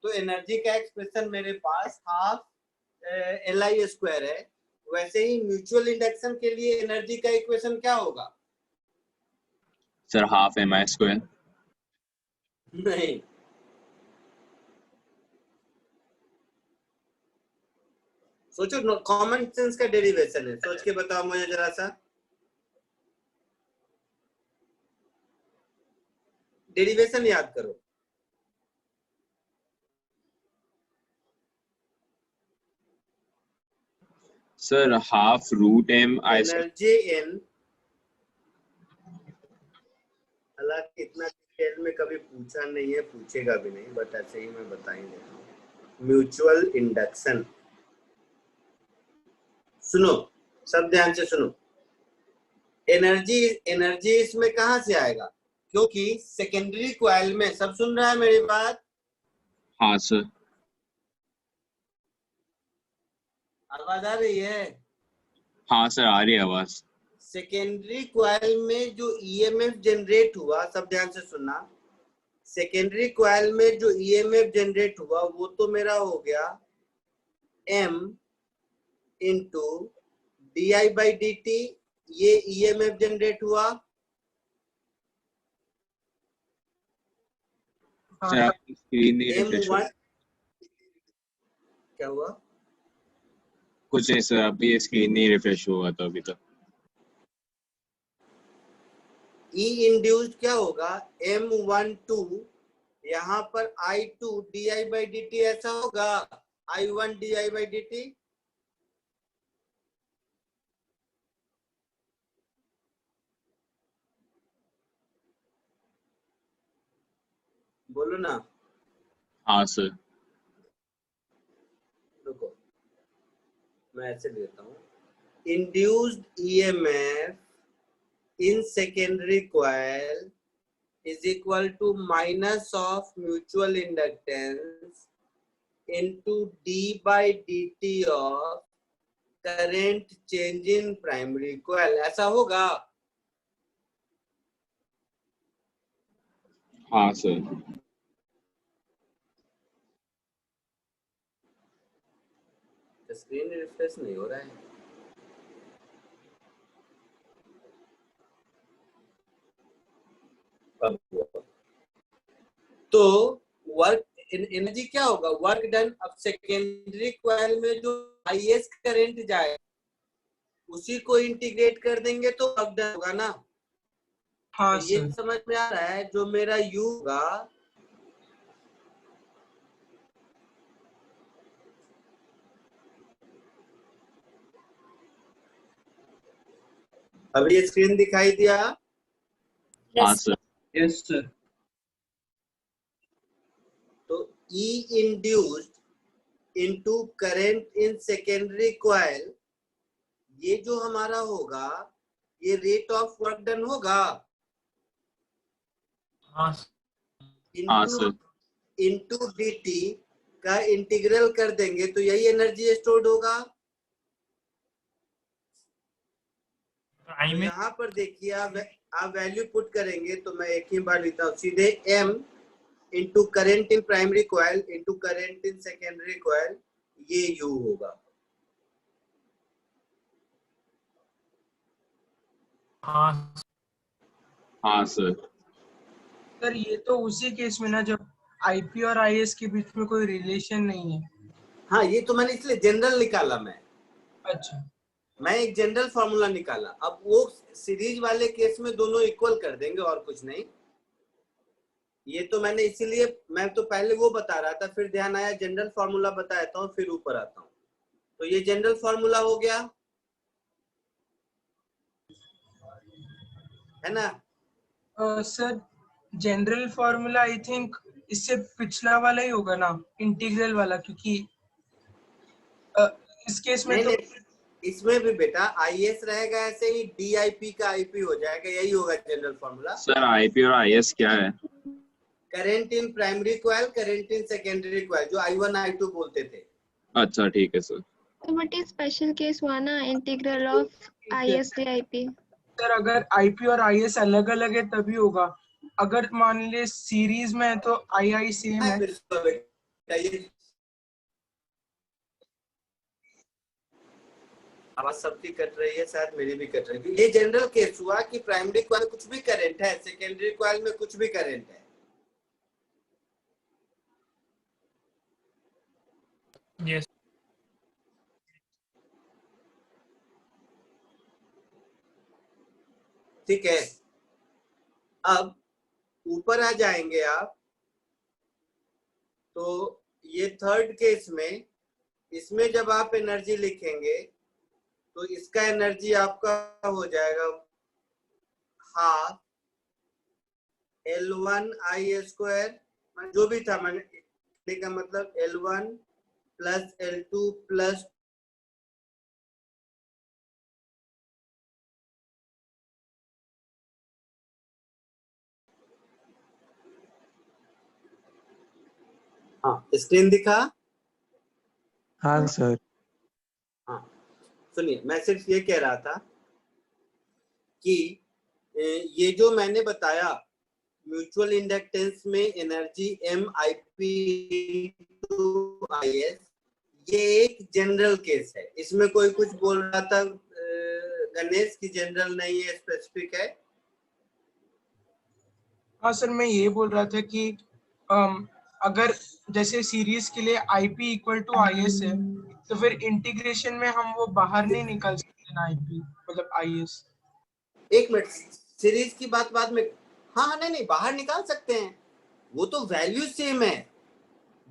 तो एनर्जी का एक्सप्रेशन मेरे पास हाफ LI² है, वैसे ही म्यूचुअल इंडक्शन के लिए एनर्जी का इक्वेशन क्या होगा? Sir half MI²। नहीं, सोचो, कॉमन सेंस का डेरिवेशन है, सोच के बताओ मुझे जरा सा। डेरिवेशन याद करो। Sir half √M/I²। Energy in, हालांकि इतना डिटेल में कभी पूछा नहीं है, पूछेगा भी नहीं, बट ऐसे ही मैं बता ही देता हूँ। म्यूचुअल इंडक्शन, सुनो सब ध्यान से सुनो। एनर्जी इसमें कहाँ से आएगा? क्योंकि सेकेंडरी कॉइल में, सब सुन रहा है मेरी बात? हाँ सर। आवाज आ रही है? हाँ सर आ रही है आवाज। सेकेंडरी कॉइल में जो EMF जनरेट हुआ, सब ध्यान से सुनना, सेकेंडरी कॉइल में जो EMF जनरेट हुआ वो तो मेरा हो गया M इंटू DI/dt, ये EMF जनरेट हुआ। सर आपकी स्क्रीन नहीं रिफ्रेश हो। M1 क्या हुआ? कुछ नहीं सर, अभी ये स्क्रीन नहीं रिफ्रेश हुआ था अभी तक। E इंड्यूस्ड क्या होगा? M12, यहाँ पर I2 DI/dt ऐसा होगा, I1 DI/dt। बोलो ना। हाँ सर। रुको मैं ऐसे लेता हूँ, induced EMF in secondary coil is equal to minus of mutual inductance into D/dt of current change in primary coil, ऐसा होगा? हाँ सर। स्क्रीन रिफ्रेश नहीं हो रहा है। तो वर्क एनर्जी क्या होगा? Work done. अब सेकेंडरी कॉइल में जो हाईएस्ट करंट जाए उसी को इंटीग्रेट कर देंगे तो वर्क डन होगा ना। हाँ तो ये सर। समझ में आ रहा है, जो मेरा U होगा अब ये स्क्रीन दिखाई दिया? हाँ सर। Yes sir. तो E induced into current in secondary coil, ये जो हमारा होगा ये रेट ऑफ वर्क डन होगा। हाँ सर। इंटू dt का इंटीग्रल कर देंगे तो यही एनर्जी स्टोर्ड होगा। तो यहाँ पर देखिए आप वैल्यू पुट करेंगे तो मैं एक ही बार लिखता हूँ सीधे M into current in primary coil into current in secondary coil, ये U होगा। हाँ हाँ सर। सर ये तो उसी केस में ना जब आईपी और आईएस के बीच में कोई रिलेशन नहीं है। हाँ, ये तो मैंने इसलिए जनरल निकाला। अच्छा, मैं एक जनरल फॉर्मूला निकाला। अब वो सीरीज वाले केस में दोनों इक्वल कर देंगे और कुछ नहीं। ये तो मैंने इसीलिए, मैं तो पहले वो बता रहा था, फिर ध्यान आया जनरल फॉर्मूला बताता हूँ, फिर ऊपर आता हूँ। तो ये जनरल फॉर्मूला हो गया, है ना? Sir general formula I think इससे पिछला वाला ही होगा ना, इंटीग्रल वाला, क्योंकि इस केस में नहीं, तो नहीं, इसमें भी बेटा IS रहेगा, ऐसे ही DIP का IP हो जाएगा, यही होगा जनरल फॉर्मूला। सर आईपी और आईएस क्या है? Current in primary coil, current in secondary coil, जो I1 I2 बोलते थे। अच्छा ठीक है सर। तो बट ये स्पेशल केस हुआ ना, इंटीग्रल ऑफ ISDIP। सर अगर आईपी और आईएस अलग अलग है तभी होगा। अगर मान ले सीरीज में है तो आई सेम है। बेटा ये आवाज सबकी कट रही है, शायद मेरी भी कट रही है। ये जनरल केस हुआ कि प्राइमरी कॉइल में कुछ भी करंट है, सेकेंडरी कॉइल में कुछ भी करंट है। यस ठीक है, अब ऊपर आ जाएंगे आप, तो ये थर्ड केस में, इसमें जब आप एनर्जी लिखेंगे तो इसका एनर्जी आपका हो जाएगा हाफ L1 I², जो भी था मैंने का मतलब L1 प्लस L2 प्लस हाँ, स्क्रीन दिखा? हाँ सर। हाँ, सुनिए, मैं सिर्फ ये कह रहा था कि ये जो मैंने बताया म्यूचुअल इंडक्टेंस में एनर्जी MIP टू IS, ये एक जनरल केस है। इसमें कोई कुछ बोल रहा था गणेश की जनरल नहीं है, स्पेसिफिक है। हाँ सर, मैं ये बोल रहा था कि अगर जैसे सीरीज के लिए आईपी इक्वल टू आईएस है तो फिर इंटीग्रेशन में हम वो बाहर नहीं निकाल सकते ना, आईपी मतलब आईएस। एक मिनट, सीरीज की बात बाद में। हाँ, नहीं, बाहर निकाल सकते हैं, वो तो वैल्यू सेम है,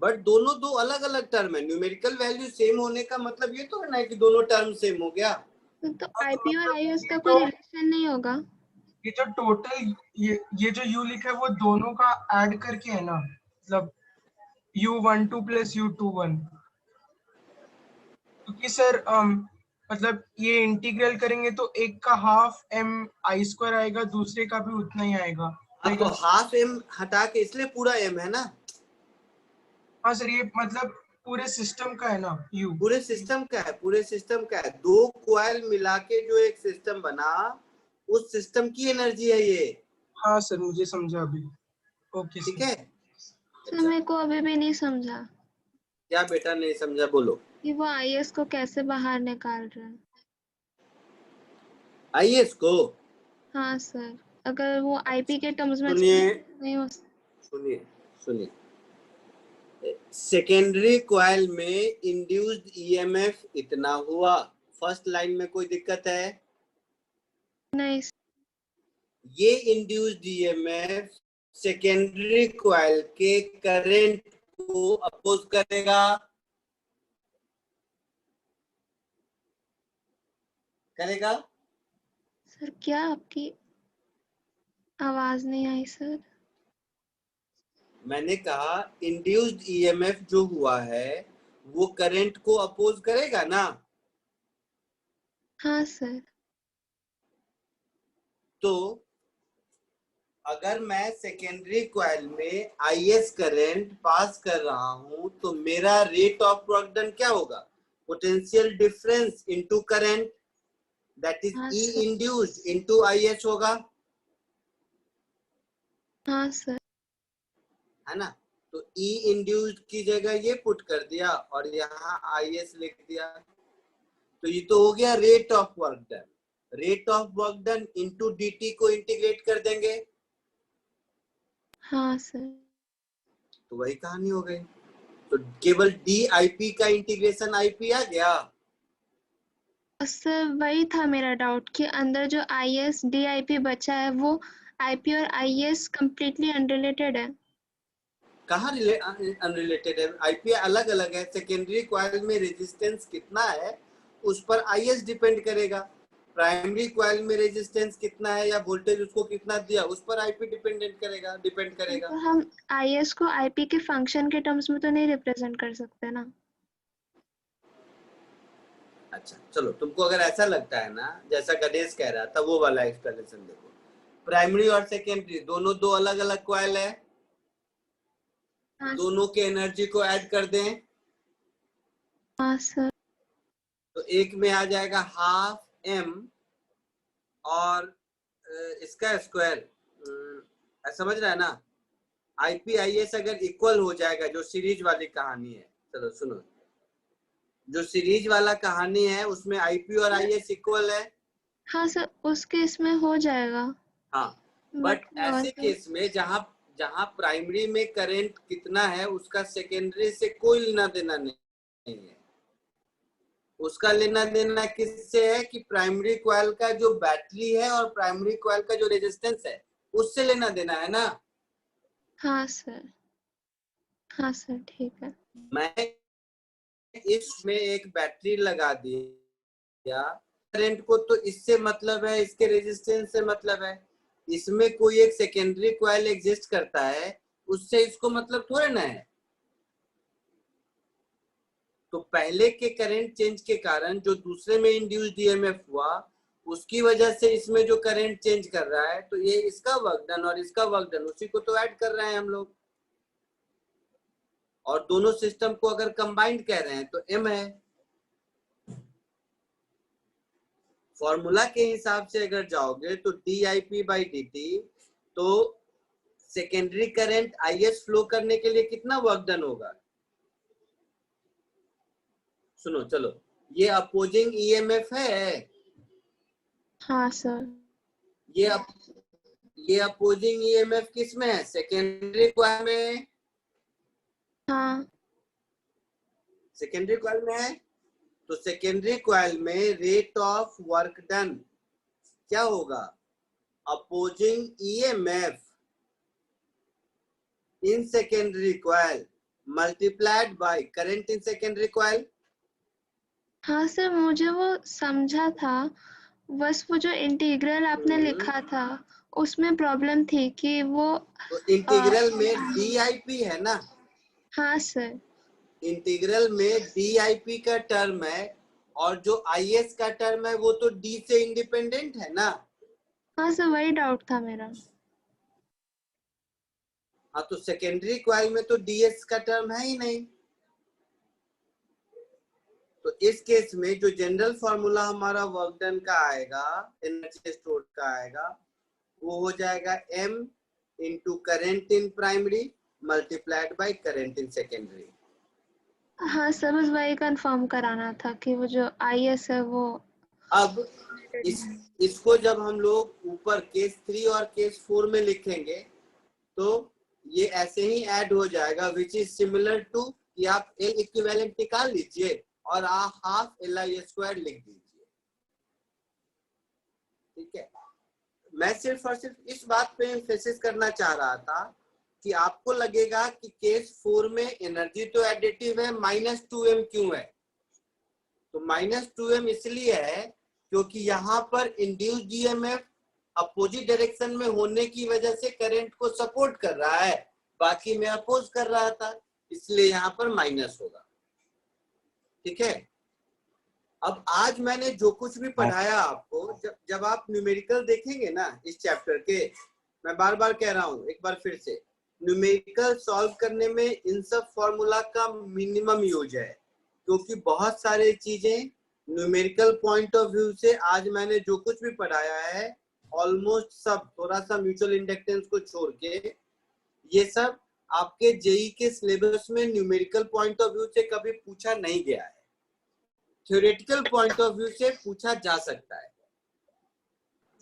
बट दोनों दो अलग अलग टर्म है। न्यूमेरिकल वैल्यू सेम होने का मतलब ये तो है ना कि दोनों टर्म सेम हो गया। तो आईपी और आईएस का कोई रिलेशन नहीं होगा? ये जो टोटल ये जो यू लिखा है वो दोनों का ऐड करके है ना, मतलब U12 प्लस U21। क्योंकि सर मतलब ये इंटीग्रल करेंगे तो एक का हाफ MI² आएगा, दूसरे का भी उतना ही आएगा। तो हाफ M हटा के इसलिए पूरा M है ना। हाँ सर, ये मतलब पूरे सिस्टम का है ना, U पूरे सिस्टम का है, पूरे सिस्टम का है। दो कॉइल मिला के जो एक सिस्टम बना, उस सिस्टम की एनर्जी है ये। हाँ सर, मुझे समझा अभी। ओके ठीक है। सर मेरे को अभी भी नहीं समझा। क्या बेटा नहीं समझा? बोलो। कि वो आईएस को कैसे बाहर निकाल रहे हैं? IS को? हाँ सर, अगर वो आईपी के टर्म्स में नहीं हो। सुनिए, सेकेंडरी कॉइल में इंड्यूस्ड EMF इतना हुआ। फर्स्ट लाइन में कोई दिक्कत है? नहीं। ये इंड्यूस्ड EMF सेकेंडरी कॉइल के करंट को अपोज करेगा। सर क्या आपकी आवाज नहीं आई सर? मैंने कहा इंड्यूस्ड EMF जो हुआ है वो करंट को अपोज करेगा ना। हाँ सर। तो अगर मैं सेकेंडरी कॉइल में IS करंट पास कर रहा हूं तो मेरा रेट ऑफ प्रोडक्शन क्या होगा? Potential difference into current, that is E induced into IS होगा। हाँ सर। है ना। तो ई इंड्यूस्ड की जगह ये पुट कर दिया और यहाँ आई एस लिख दिया, तो ये तो हो गया rate of work done. Rate of work done into dt को इंटीग्रेट कर देंगे, हाँ सर। तो वही कहानी हो गई। तो केवल DIP का इंटीग्रेशन IP आ गया। सर वही था मेरा डाउट कि अंदर जो IS DIP बचा है वो IP और IS कम्प्लीटली अनरिलेटेड है। कहाँ अनरिलेटेड है? IP अलग अलग है। सेकेंडरी कॉइल में रेजिस्टेंस कितना है उस पर IS डिपेंड करेगा, प्राइमरी कॉइल में रेजिस्टेंस कितना है या वोल्टेज उसको कितना दिया उस पर IP डिपेंड करेगा। तो हम IS को IP के फंक्शन के टर्म्स में तो नहीं रिप्रेजेंट कर सकते ना। अच्छा चलो, तुमको अगर ऐसा लगता है ना जैसा गणेश कह रहा था वो वाला एक्सप्लेनेशन देखो। प्राइमरी और सेकेंडरी दोनों दो अलग अलग कॉइल है, हाँ दोनों के एनर्जी को ऐड कर दें हाँ सर। तो एक में आ जाएगा हाफ m और इसका स्क्वायर, समझ रहा है ना। IP IS अगर इक्वल हो जाएगा, जो सीरीज वाली कहानी है, चलो सुनो, जो सीरीज वाला कहानी है उसमें IP और IS इक्वल है। हाँ सर, उस केस में हो जाएगा। हाँ, बट ऐसे केस में जहाँ प्राइमरी में करंट कितना है उसका सेकेंडरी से कोई लेना देना नहीं है। उसका लेना देना किससे है कि प्राइमरी कॉइल का जो बैटरी है और प्राइमरी कॉइल का जो रेजिस्टेंस है उससे लेना देना है ना। हाँ सर, हाँ सर, ठीक है। मैं इसमें एक बैटरी लगा दिया, करंट को तो इससे मतलब है, इसके रेजिस्टेंस से मतलब है। इसमें कोई एक सेकेंडरी कॉइल एग्जिस्ट करता है, उससे इसको मतलब थोड़े ना है। तो पहले के करंट चेंज के कारण जो दूसरे में इंड्यूस्ड ईएमएफ हुआ उसकी वजह से इसमें जो करंट चेंज कर रहा है, तो ये इसका वर्क डन और इसका वर्क डन उसी को तो ऐड कर रहे हैं हम लोग। और दोनों सिस्टम को अगर कंबाइंड कह रहे हैं तो M है। फॉर्मूला के हिसाब से अगर जाओगे तो DIP/dt, तो सेकेंडरी करंट IS फ्लो करने के लिए कितना वर्क डन होगा। सुनो चलो, ये अपोजिंग EMF है। हाँ सर। ये अपोजिंग EMF किस में है? सेकेंडरी कॉइल में। हाँ, सेकेंडरी कॉइल में है। तो सेकेंडरी कॉइल में रेट ऑफ वर्क डन क्या होगा? Opposing EMF in secondary coil multiplied by current in secondary coil. हाँ सर, मुझे वो समझा था, बस वो जो इंटीग्रल आपने लिखा था उसमें प्रॉब्लम थी कि वो तो इंटीग्रल में DIP है ना। हाँ सर। इंटीग्रल में DIP का टर्म है और जो IS का टर्म है वो तो D से इंडिपेंडेंट है ना। हाँ सर, वही डाउट था मेरा। हाँ, तो सेकेंडरी कॉइल में तो DS का टर्म है ही नहीं। तो इस केस में जो जनरल फॉर्मूला हमारा वर्क डन का आएगा, एनर्जी स्टोर्ड का आएगा, वो हो जाएगा M into current in primary multiplied by current in secondary. हाँ सर, बस वही कंफर्म कराना था कि वो जो IS है वो। अब इसको जब हम लोग ऊपर केस 3 और केस 4 में लिखेंगे तो ये ऐसे ही ऐड हो जाएगा, विच इज सिमिलर टू कि आप L इक्विवेलेंट निकाल लीजिए और आप हाफ LI² लिख दीजिए। ठीक है, मैं सिर्फ और सिर्फ इस बात पे एम्फेसिस करना चाह रहा था कि आपको लगेगा कि केस 4 में एनर्जी तो एडिटिव है, -2m क्यों है? तो -2m इसलिए है क्योंकि यहाँ पर इंड्यूस्ड EMF अपोजिट डायरेक्शन में होने की वजह से करंट को सपोर्ट कर रहा है, बाकी में अपोज कर रहा था, इसलिए यहाँ पर माइनस होगा। ठीक है, अब आज मैंने जो कुछ भी पढ़ाया आपको, जब आप न्यूमेरिकल देखेंगे ना इस चैप्टर के, मैं बार बार कह रहा हूँ एक बार फिर से, न्यूमेरिकल सॉल्व करने में इन सब फॉर्मूला का मिनिमम यूज है, क्योंकि बहुत सारे चीजें न्यूमेरिकल पॉइंट ऑफ व्यू से आज मैंने जो कुछ भी पढ़ाया है ऑलमोस्ट सब, थोड़ा सा म्यूचुअल इंडक्टेंस को छोड़ के, ये सब आपके जेई के सिलेबस में न्यूमेरिकल पॉइंट ऑफ व्यू से कभी पूछा नहीं गया है, थ्योरेटिकल पॉइंट ऑफ व्यू से पूछा जा सकता है।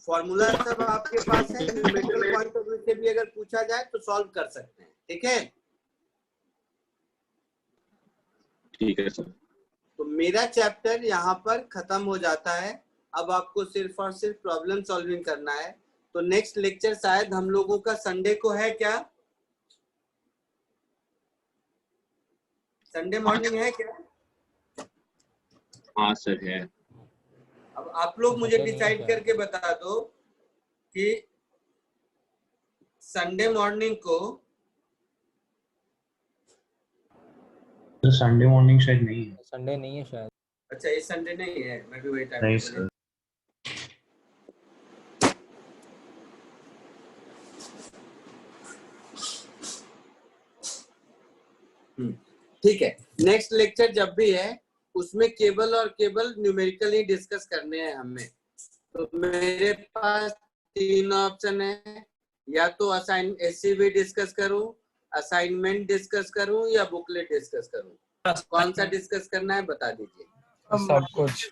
फॉर्मूला सब आपके पास है, न्यूमेरिकल पॉइंट ऑफ व्यू से भी अगर पूछा जाए तो सॉल्व कर सकते हैं। ठीक है, ठीक है सर। तो मेरा चैप्टर यहाँ पर खत्म हो जाता है। अब आपको सिर्फ और सिर्फ प्रॉब्लम सॉल्विंग करना है। तो नेक्स्ट लेक्चर शायद हम लोगों का संडे को है क्या? संडे मॉर्निंग है क्या? हाँ सर है। अब आप लोग मुझे डिसाइड करके बता दो कि संडे मॉर्निंग को तो संडे मॉर्निंग शायद नहीं है। संडे नहीं है शायद। अच्छा, ये संडे नहीं है, मैं भी वही टाइम नहीं सर। ठीक है। नेक्स्ट लेक्चर जब भी है उसमें केवल और केवल न्यूमेरिकल ही डिस्कस करने हैं हमें। तो मेरे पास 3 ऑप्शन है, या तो असाइन एससीवी डिस्कस करूं, असाइनमेंट डिस्कस करूं या बुकलेट डिस्कस करूं। कौन सा डिस्कस करना है बता दीजिए। सब कुछ।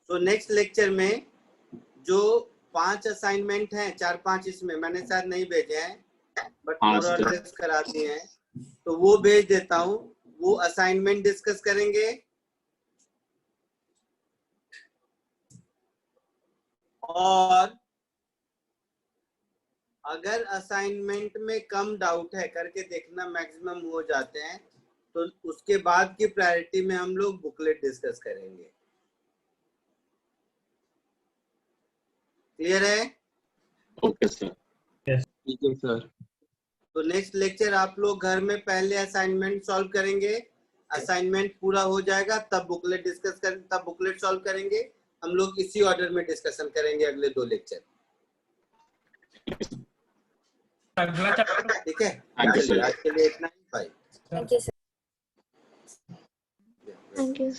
तो नेक्स्ट लेक्चर में जो 5 असाइनमेंट हैं, 4-5 इसमें मैंने शायद नहीं भेजे हैं, बट हाँ, मोर और लेस करा दिए हैं, तो वो भेज देता हूँ। वो असाइनमेंट डिस्कस करेंगे और अगर असाइनमेंट में कम डाउट है करके देखना, मैक्सिमम हो जाते हैं तो उसके बाद की प्रायोरिटी में हम लोग बुकलेट डिस्कस करेंगे। क्लियर है? Okay sir. ठीक है सर। तो नेक्स्ट लेक्चर आप लोग घर में पहले असाइनमेंट सॉल्व करेंगे, असाइनमेंट पूरा हो जाएगा तब बुकलेट डिस्कस करें, तब बुकलेट सॉल्व करेंगे। हम लोग इसी ऑर्डर में डिस्कशन करेंगे अगले 2 लेक्चर। अगला चैप्टर ठीक है, थैंक यू चलिए सर। आज के लिए इतना ही। Bye. Thank you sir. Thank you.